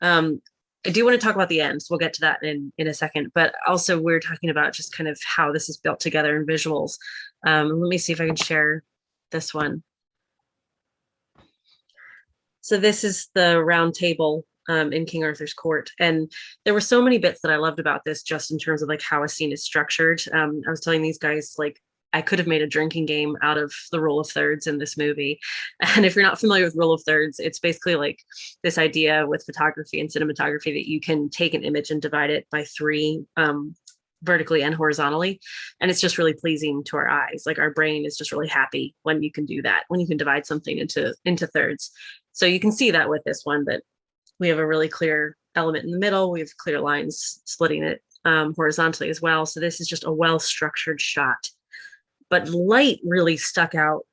I do want to talk about the end, so we'll get to that in a second, but also we're talking about just kind of how this is built together in visuals. Let me see if I can share this one. So this is the round table in King Arthur's court. And there were so many bits that I loved about this, just in terms of like how a scene is structured. I was telling these guys, like, I could have made a drinking game out of the rule of thirds in this movie. And if you're not familiar with rule of thirds, it's basically like this idea with photography and cinematography that you can take an image and divide it by 3 vertically and horizontally. And it's just really pleasing to our eyes. Like, our brain is just really happy when you can do that, when you can divide something into thirds. So you can see that with this one, that we have a really clear element in the middle. We have clear lines splitting it horizontally as well. So this is just a well-structured shot. But light really stuck out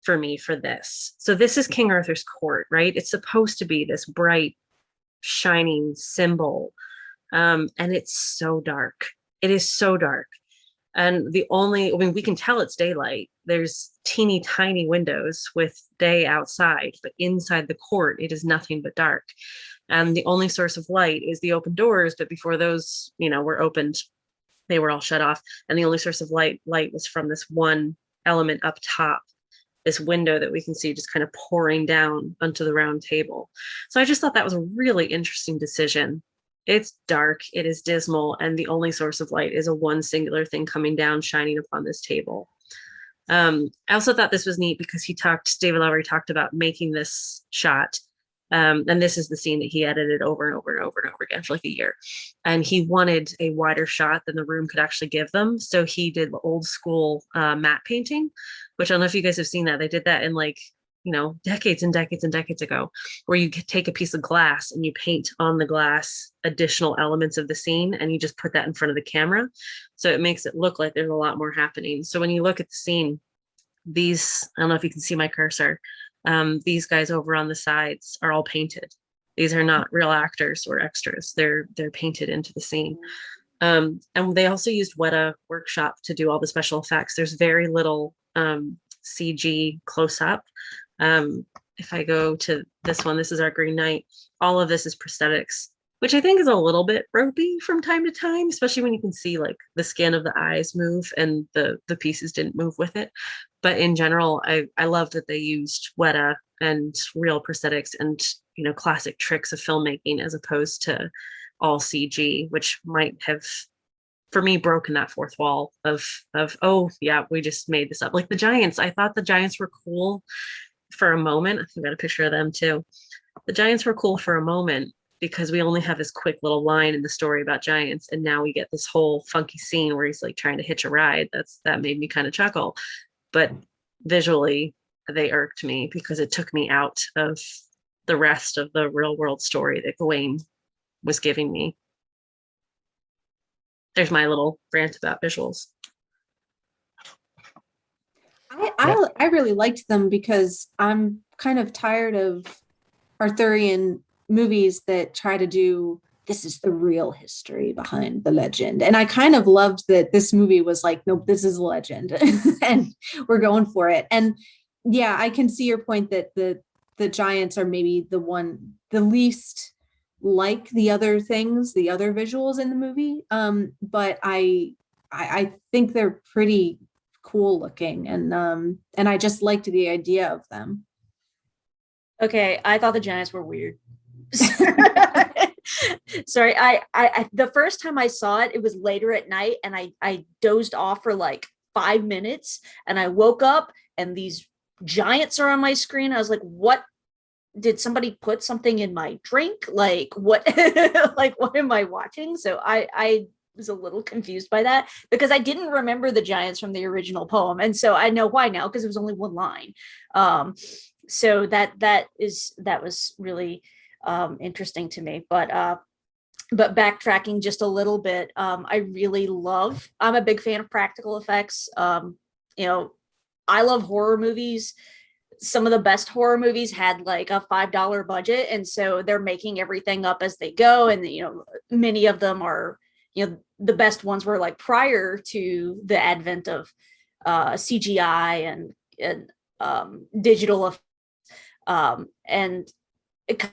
for me for this. So this is King Arthur's court, right? It's supposed to be this bright, shining symbol. And it's so dark. It is so dark. And I mean, we can tell it's daylight. There's teeny tiny windows with day outside, but inside the court, it is nothing but dark. And the only source of light is the open doors. But before those, were opened, they were all shut off. And the only source of light was from this one element up top, this window that we can see just kind of pouring down onto the round table. So I just thought that was a really interesting decision. It's dark, it is dismal, and the only source of light is a one singular thing coming down, shining upon this table. I also thought this was neat because David Lowery talked about making this shot. And this is the scene that he edited over and over and over and over again for like a year. And he wanted a wider shot than the room could actually give them. So he did old school matte painting, which I don't know if you guys have seen that. They did that in decades and decades and decades ago, where you could take a piece of glass and you paint on the glass additional elements of the scene, and you just put that in front of the camera. So it makes it look like there's a lot more happening. So when you look at the scene, I don't know if you can see my cursor, these guys over on the sides are all painted. These are not real actors or extras. They're painted into the scene. And they also used Weta Workshop to do all the special effects. There's very little CG close up. If I go to this one, this is our Green Knight. All of this is prosthetics, which I think is a little bit ropey from time to time, especially when you can see like the skin of the eyes move and the pieces didn't move with it. But in general, I love that they used Weta and real prosthetics and, classic tricks of filmmaking as opposed to all CG, which might have, for me, broken that fourth wall of, oh yeah, we just made this up. Like the giants, I thought the giants were cool for a moment. I think I got a picture of them too. The giants were cool for a moment because we only have this quick little line in the story about giants. And now we get this whole funky scene where he's like trying to hitch a ride. That made me kind of chuckle. But visually, they irked me because it took me out of the rest of the real world story that Gawain was giving me. There's my little rant about visuals. I really liked them because I'm kind of tired of Arthurian movies that try to do, this is the real history behind the legend. And I kind of loved that this movie was like, nope, this is a legend and we're going for it. And yeah, I can see your point that the giants are maybe the least like the other things, the other visuals in the movie. But I think they're pretty cool looking, and I just liked the idea of them. Okay, I thought the giants were weird. Sorry, I the first time I saw it, it was later at night, and I dozed off for like 5 minutes, and I woke up and these giants are on my screen. I was like, what? Did somebody put something in my drink? Like what? Like what am I watching? So I was a little confused by that because I didn't remember the giants from the original poem, and so I know why now because it was only one line. So that was really interesting to me. But backtracking just a little bit, I'm a big fan of practical effects. I love horror movies. some of the best horror movies had like a $5 budget, and so they're making everything up as they go. And many of them are, the best ones were like prior to the advent of CGI and digital, and it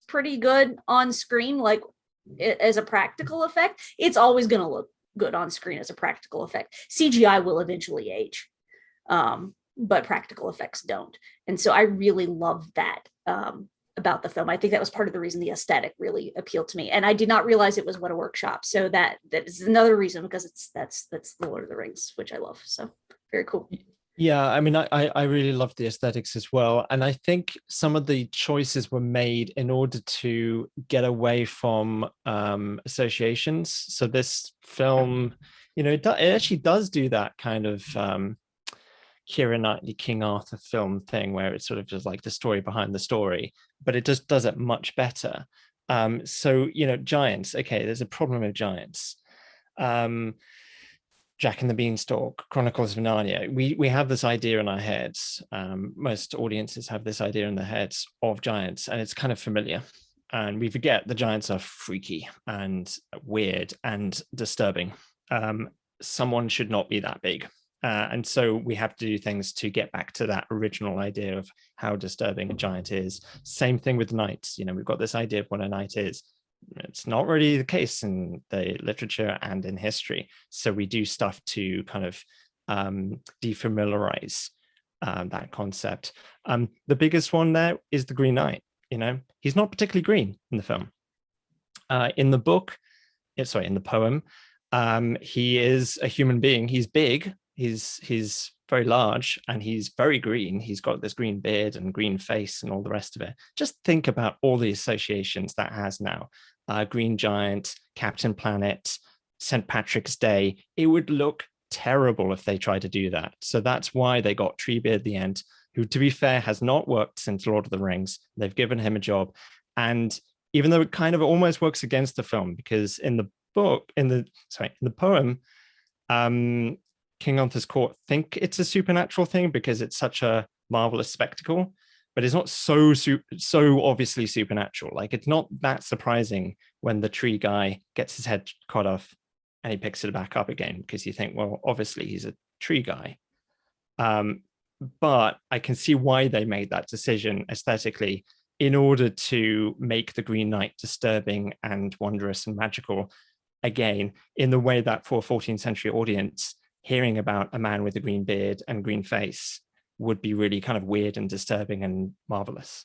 pretty good on screen, like as a practical effect. It's always going to look good on screen as a practical effect. CGI will eventually age, but practical effects don't. And so I really love that about the film. I think that was part of the reason the aesthetic really appealed to me. And I did not realize it was What a Workshop. So that is another reason, because that's the Lord of the Rings, which I love. So very cool. Yeah, I mean, I really love the aesthetics as well. And I think some of the choices were made in order to get away from associations. So this film, it actually does do that kind of Keira Knightley, King Arthur film thing, where it's sort of just like the story behind the story, but it just does it much better. So, giants, okay, there's a problem with giants. Jack and the Beanstalk, Chronicles of Narnia. We have this idea in our heads. Most audiences have this idea in their heads of giants, and it's kind of familiar. And we forget the giants are freaky and weird and disturbing. Someone should not be that big. And so we have to do things to get back to that original idea of how disturbing a giant is. Same thing with knights. We've got this idea of what a knight is. It's not really the case in the literature and in history. So we do stuff to kind of defamiliarize that concept. The biggest one there is the Green Knight. He's not particularly green in the film. In the book, in the poem, he is a human being. He's big. He's very large, and he's very green. He's got this green beard and green face and all the rest of it. Just think about all the associations that has now. Green Giant, Captain Planet, St. Patrick's Day. It would look terrible if they tried to do that. So that's why they got Treebeard at the end, who, to be fair, has not worked since Lord of the Rings. They've given him a job. And even though it kind of almost works against the film, because in the book, in the poem, King Arthur's court think it's a supernatural thing because it's such a marvelous spectacle, but it's not so obviously supernatural. Like, it's not that surprising when the tree guy gets his head cut off and he picks it back up again, because you think, well, obviously he's a tree guy. But I can see why they made that decision aesthetically, in order to make the Green Knight disturbing and wondrous and magical, again, in the way that for a 14th century audience, hearing about a man with a green beard and green face would be really kind of weird and disturbing and marvelous.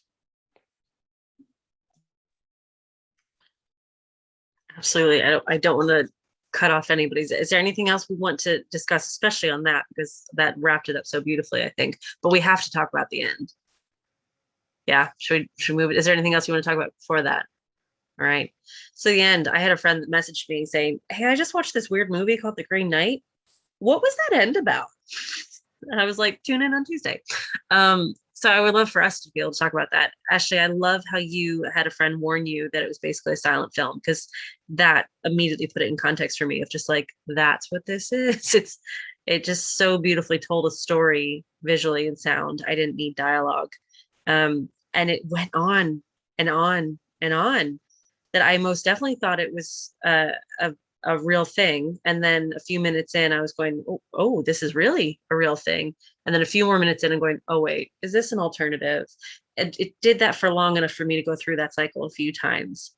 Absolutely. I don't want to cut off anybody's. Is there anything else we want to discuss, especially on that, because that wrapped it up so beautifully, I think, but we have to talk about the end. Yeah. Should we move it? Is there anything else you want to talk about before that? All right. So the end, I had a friend that messaged me saying, hey, I just watched this weird movie called The Green Knight. What was that end about? And I was like, tune in on Tuesday. So I would love for us to be able to talk about that. Ashley, I love how you had a friend warn you that it was basically a silent film, because that immediately put it in context for me of just like, that's what this is. It just so beautifully told a story visually and sound. I didn't need dialogue. And it went on and on and on, that I most definitely thought it was a real thing. And then a few minutes in, I was going, oh, this is really a real thing. And then a few more minutes in, I'm going, oh, wait, is this an alternative? And it did that for long enough for me to go through that cycle a few times.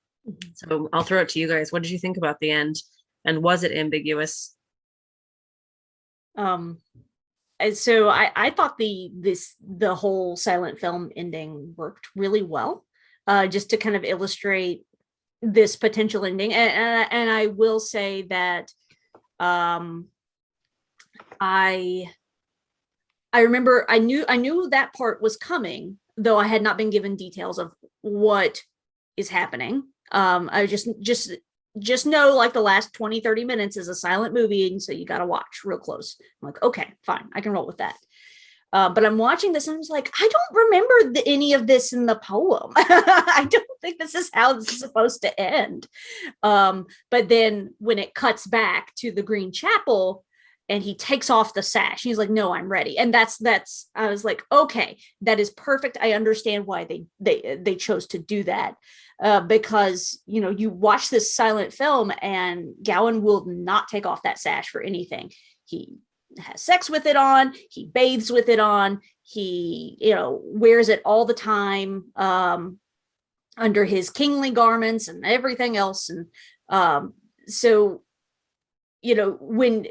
So I'll throw it to you guys. What did you think about the end? And was it ambiguous? And so I thought the whole silent film ending worked really well, just to kind of illustrate this potential ending. And I will say that I remember I knew that part was coming, though I had not been given details of what is happening. I just know, like, the last 20-30 minutes is a silent movie, and so you got to watch real close. I'm like, okay, fine, I can roll with that. But I'm watching this and I was like, I don't remember any of this in the poem. I don't think this is how this is supposed to end. But then when it cuts back to the Green Chapel, and he takes off the sash. He's like, no, I'm ready. And that's I was like, okay, that is perfect. I understand why they chose to do that. Because, you know, you watch this silent film and Gawain will not take off that sash for anything. He has sex with it on, he bathes with it on, he, you know, wears it all the time, under his kingly garments and everything else. And so, you know, when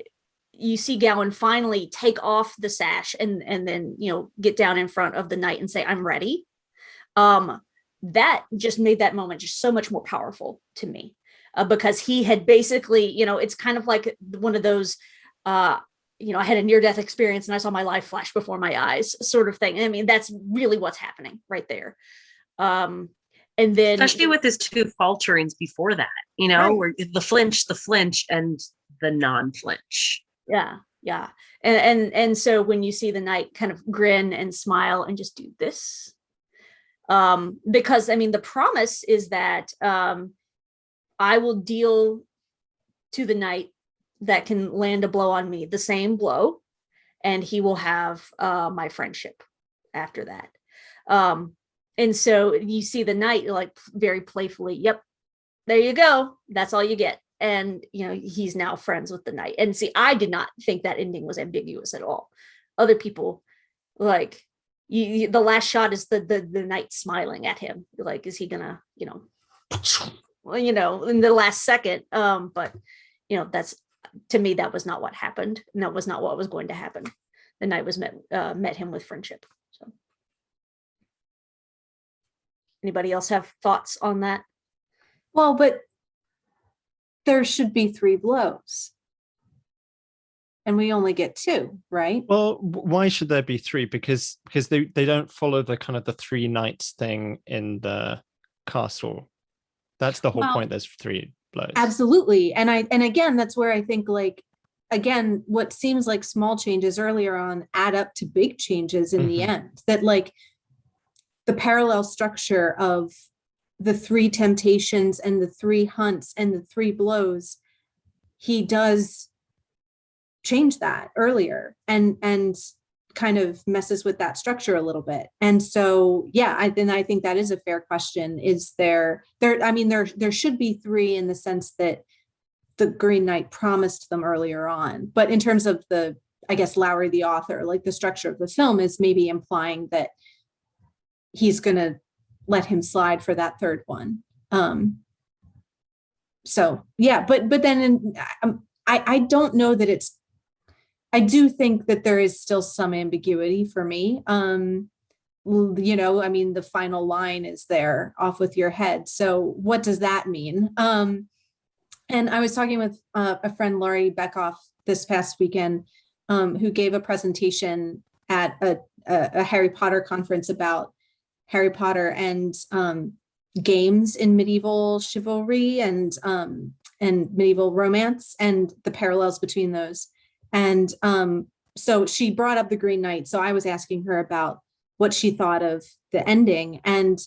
you see Gawain finally take off the sash and then, you know, get down in front of the knight and say, I'm ready. That just made that moment just so much more powerful to me, because he had basically, you know, it's kind of like one of those, you know, I had a near-death experience and I saw my life flash before my eyes sort of thing. I mean, that's really what's happening right there. And then especially with his two falterings before that, you know, right. where the flinch, and the non-flinch. Yeah. And so when you see the knight kind of grin and smile and just do this, because I mean, the promise is that I will deal to the knight that can land a blow on me, the same blow, and he will have my friendship after that. And so you see the knight like very playfully, yep, there you go. That's all you get. And, you know, he's now friends with the knight. And see, I did not think that ending was ambiguous at all. Other people, like, the last shot is the knight smiling at him. Like, is he gonna, you know, well, you know, in the last second. But, you know, that's, to me, that was not what happened. And that was not what was going to happen. The knight was met him with friendship. So, anybody else have thoughts on that? Well, but there should be 3 blows. And we only get 2, right? Well, why should there be 3? Because they don't follow the kind of the 3 knights thing in the castle. That's the whole point. There's 3 blows. Absolutely. And again, that's where I think, like, again, what seems like small changes earlier on add up to big changes in the end. That, like, the parallel structure of the 3 temptations and the 3 hunts and the 3 blows, he does change that earlier and kind of messes with that structure a little bit. And so, yeah, I think that is a fair question. Is there should be 3 in the sense that the Green Knight promised them earlier on. But in terms of the, I guess, Lowery, the author, like the structure of the film is maybe implying that he's going to let him slide for that 3rd one. So yeah, but then I don't know that it's, I do think that there is still some ambiguity for me. You know, I mean, the final line is there, off with your head. So what does that mean? And I was talking with a friend, Laurie Beckoff, this past weekend, who gave a presentation at a Harry Potter conference about Harry Potter and games in medieval chivalry and medieval romance and the parallels between those. And so she brought up the Green Knight. So I was asking her about what she thought of the ending. And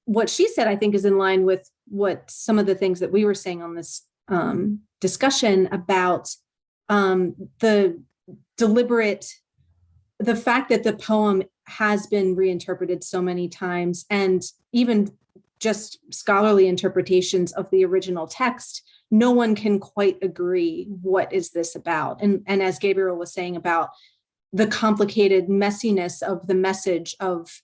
what she said, I think, is in line with what some of the things that we were saying on this discussion about the fact that the poem has been reinterpreted so many times, and even just scholarly interpretations of the original text, no one can quite agree what is this about. And as Gabriel was saying about the complicated messiness of the message of,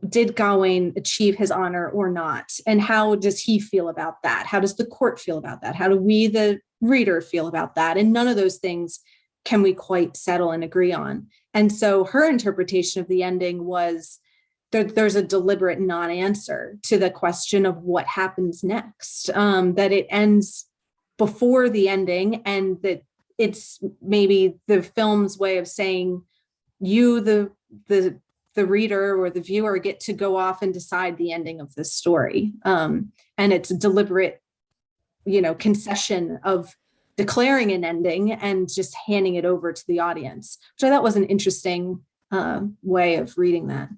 did Gawain achieve his honor or not? And how does he feel about that? How does the court feel about that? How do we, the reader, feel about that? And none of those things can we quite settle and agree on. And so her interpretation of the ending was there's a deliberate non-answer to the question of what happens next, that it ends before the ending, and that it's maybe the film's way of saying you, the reader or the viewer, get to go off and decide the ending of this story. And it's a deliberate, concession of declaring an ending and just handing it over to the audience, which I thought was an interesting way of reading that.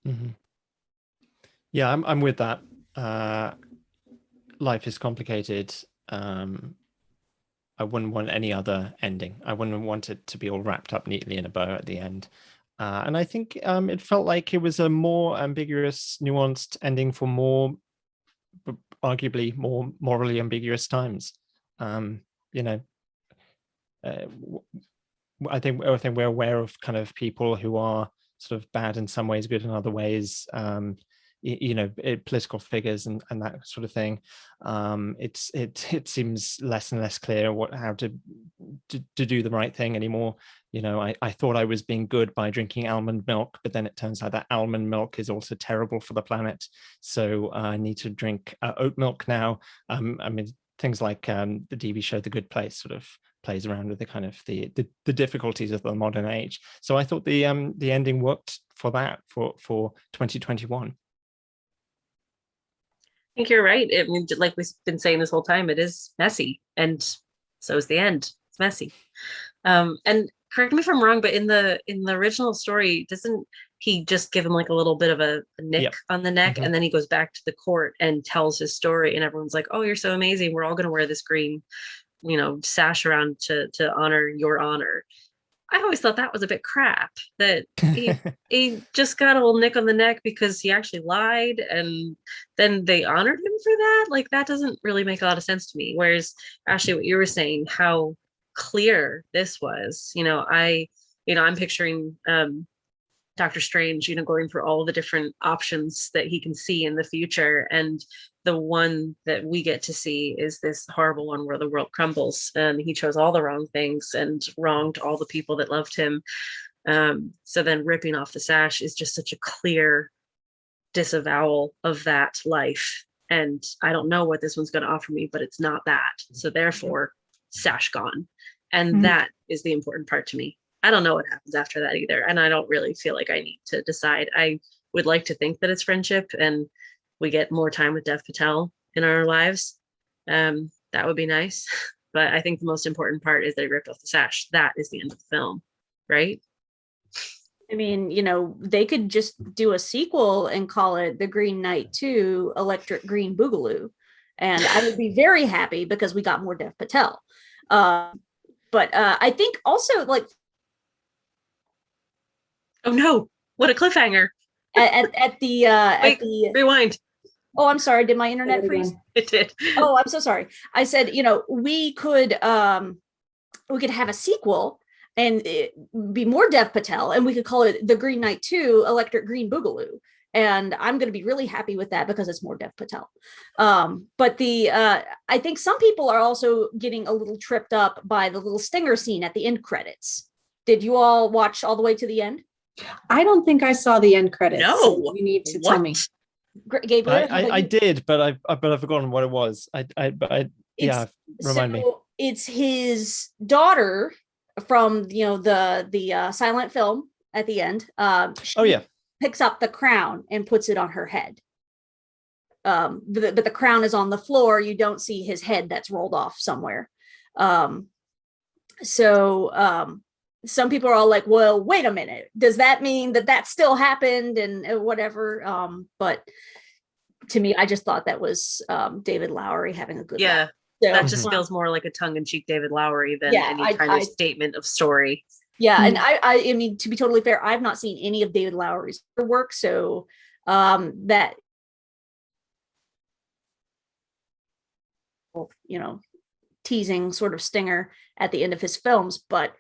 Mm-hmm. Yeah, I'm with that. Life is complicated. I wouldn't want any other ending. I wouldn't want it to be all wrapped up neatly in a bow at the end. And I think it felt like it was a more ambiguous, nuanced ending for more, arguably more morally ambiguous times. You know, I think we're aware of kind of people who are sort of bad in some ways, good in other ways. You know, political figures and that sort of thing. It seems less and less clear how to do the right thing anymore. You know, I thought I was being good by drinking almond milk, but then it turns out that almond milk is also terrible for the planet. So I need to drink oat milk now. I mean, things like the TV show The Good Place sort of plays around with the kind of the difficulties of the modern age. So I thought the ending worked for that for 2021. I think you're right. I mean, like we've been saying this whole time, it is messy, and so is the end. It's messy. And correct me if I'm wrong, but in the original story, doesn't he just give him like a little bit of a nick on the neck, and then he goes back to the court and tells his story, and everyone's like, "Oh, you're so amazing. We're all going to wear this green, sash around to honor your honor." I always thought that was a bit crap, that he just got a little nick on the neck because he actually lied, and then they honored him for that. Like, that doesn't really make a lot of sense to me. Whereas, Ashley, what you were saying, how clear this was, I'm picturing Doctor Strange, going through all the different options that he can see in the future. And the one that we get to see is this horrible one where the world crumbles, and he chose all the wrong things and wronged all the people that loved him. So then ripping off the sash is just such a clear disavowal of that life. And I don't know what this one's going to offer me, but it's not that. So therefore, sash gone. And that is the important part to me. I don't know what happens after that either. And I don't really feel like I need to decide. I would like to think that it's friendship and we get more time with Dev Patel in our lives. That would be nice. But I think the most important part is they ripped off the sash. That is the end of the film, right? I mean, they could just do a sequel and call it The Green Knight 2 Electric Green Boogaloo. And I would be very happy because we got more Dev Patel. But I think also, like, oh no, what a cliffhanger. Rewind. Oh, I'm sorry. Did my internet freeze? It did. Oh, I'm so sorry. I said, we could have a sequel and it be more Dev Patel, and we could call it The Green Knight 2 Electric Green Boogaloo. And I'm going to be really happy with that because it's more Dev Patel. But I think some people are also getting a little tripped up by the little stinger scene at the end credits. Did you all watch all the way to the end? I don't think I saw the end credits. No, so you need to tell me. Gabriel, I did, but I've forgotten what it was. Remind me. It's his daughter from the silent film at the end. She picks up the crown and puts it on her head. But the crown is on the floor. You don't see his head that's rolled off somewhere. Some people are all like, well, wait a minute. Does that mean that still happened and whatever? But to me, I just thought that was David Lowery having a good laugh. So, that just feels more like a tongue-in-cheek David Lowery than any kind of statement of story. Yeah, and I mean, to be totally fair, I've not seen any of David Lowery's work, so that teasing sort of stinger at the end of his films, but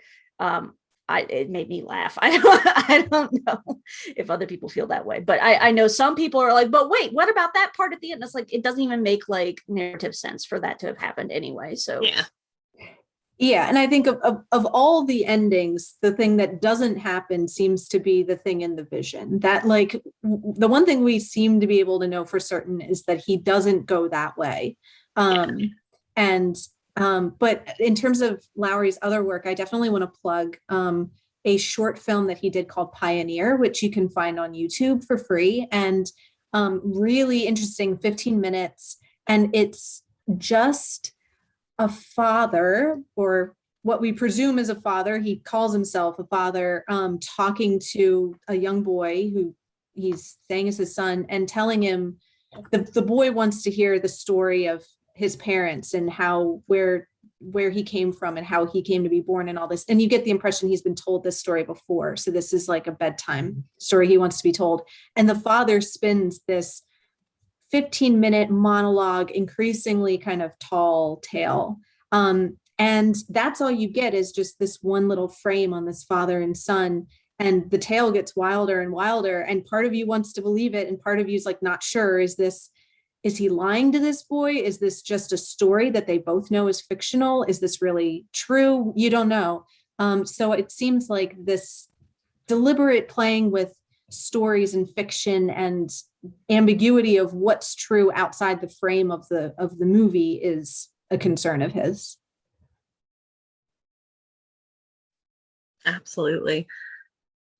it made me laugh. I don't know if other people feel that way, but I know some people are like, but wait, what about that part at the end? It's like, it doesn't even make like narrative sense for that to have happened anyway. So yeah. And I think of all the endings, the thing that doesn't happen seems to be the thing in the vision. That, like, the one thing we seem to be able to know for certain is that he doesn't go that way. But in terms of Lowery's other work, I definitely want to plug a short film that he did called Pioneer, which you can find on YouTube for free, and really interesting, 15 minutes. And it's just a father, or what we presume is a father. He calls himself a father, talking to a young boy who he's saying is his son, and telling him the boy wants to hear the story of his parents and where where he came from and how he came to be born and all this. And you get the impression he's been told this story before. So this is like a bedtime story he wants to be told. And the father spins this 15-minute monologue, increasingly kind of tall tale. And that's all you get is just this one little frame on this father and son. And the tale gets wilder and wilder. And part of you wants to believe it. And part of you is like, not sure. Is he lying to this boy? Is this just a story that they both know is fictional? Is this really true? You don't know. So it seems like this deliberate playing with stories and fiction and ambiguity of what's true outside the frame of the movie is a concern of his. Absolutely.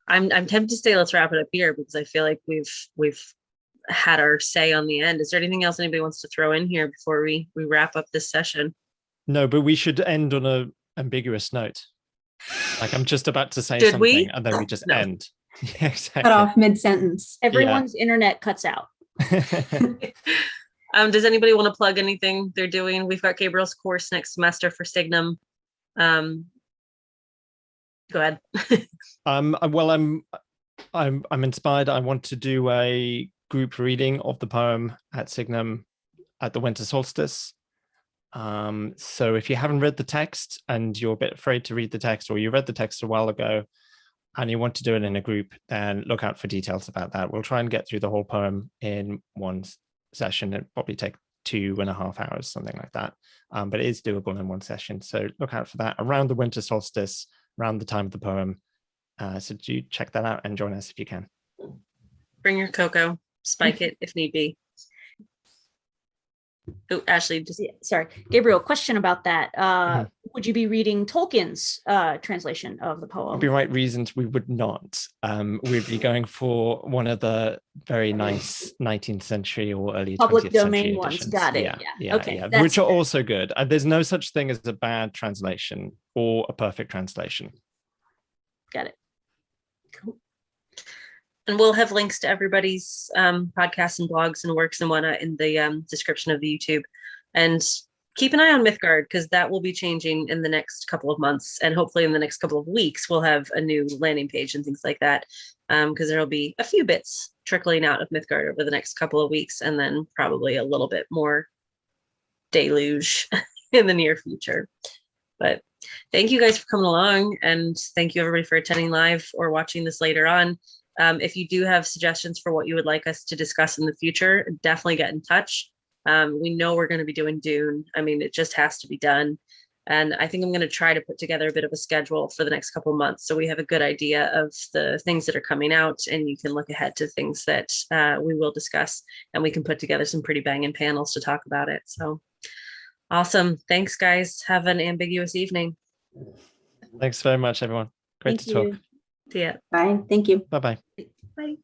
I'm tempted to say let's wrap it up here because I feel like we've had our say on the end. Is there anything else anybody wants to throw in here before we wrap up this session? No, but we should end on a ambiguous note. Like I'm just about to say Did something we? and then we just No. end. Yeah, exactly. Cut off mid-sentence. Everyone's internet cuts out. Does anybody want to plug anything they're doing? We've got Gabriel's course next semester for Signum. Go ahead. Well, I'm inspired. I want to do a group reading of the poem at Signum at the winter solstice. So if you haven't read the text and you're a bit afraid to read the text, or you read the text a while ago and you want to do it in a group, then look out for details about that. We'll try and get through the whole poem in one session. It'll probably take 2.5 hours, something like that. But it is doable in one session. So look out for that around the winter solstice, around the time of the poem. So do check that out and join us if you can. Bring your cocoa, spike it if need be. Oh, Ashley, just Sorry, Gabriel, question about that. Would you be reading Tolkien's translation of the poem? Be right reasons we would not. We'd be going for one of the very nice 19th century or early Public 20th domain century ones. editions. Got it. Yeah, Okay, yeah. Which are also good. There's no such thing as a bad translation or a perfect translation. Got it. Cool. And we'll have links to everybody's podcasts and blogs and works and whatnot in the description of the YouTube. And keep an eye on Mythgard because that will be changing in the next couple of months. And hopefully in the next couple of weeks, we'll have a new landing page and things like that. Because there'll be a few bits trickling out of Mythgard over the next couple of weeks. And then probably a little bit more deluge in the near future. But thank you guys for coming along. And thank you everybody for attending live or watching this later on. If you do have suggestions for what you would like us to discuss in the future, definitely get in touch. We know we're going to be doing Dune. I mean, it just has to be done. And I think I'm going to try to put together a bit of a schedule for the next couple of months. So we have a good idea of the things that are coming out and you can look ahead to things that we will discuss and we can put together some pretty banging panels to talk about it. So awesome. Thanks guys. Have an ambiguous evening. Thanks very much, everyone. Great to talk. See ya. Bye. Thank you. Bye-bye. Bye.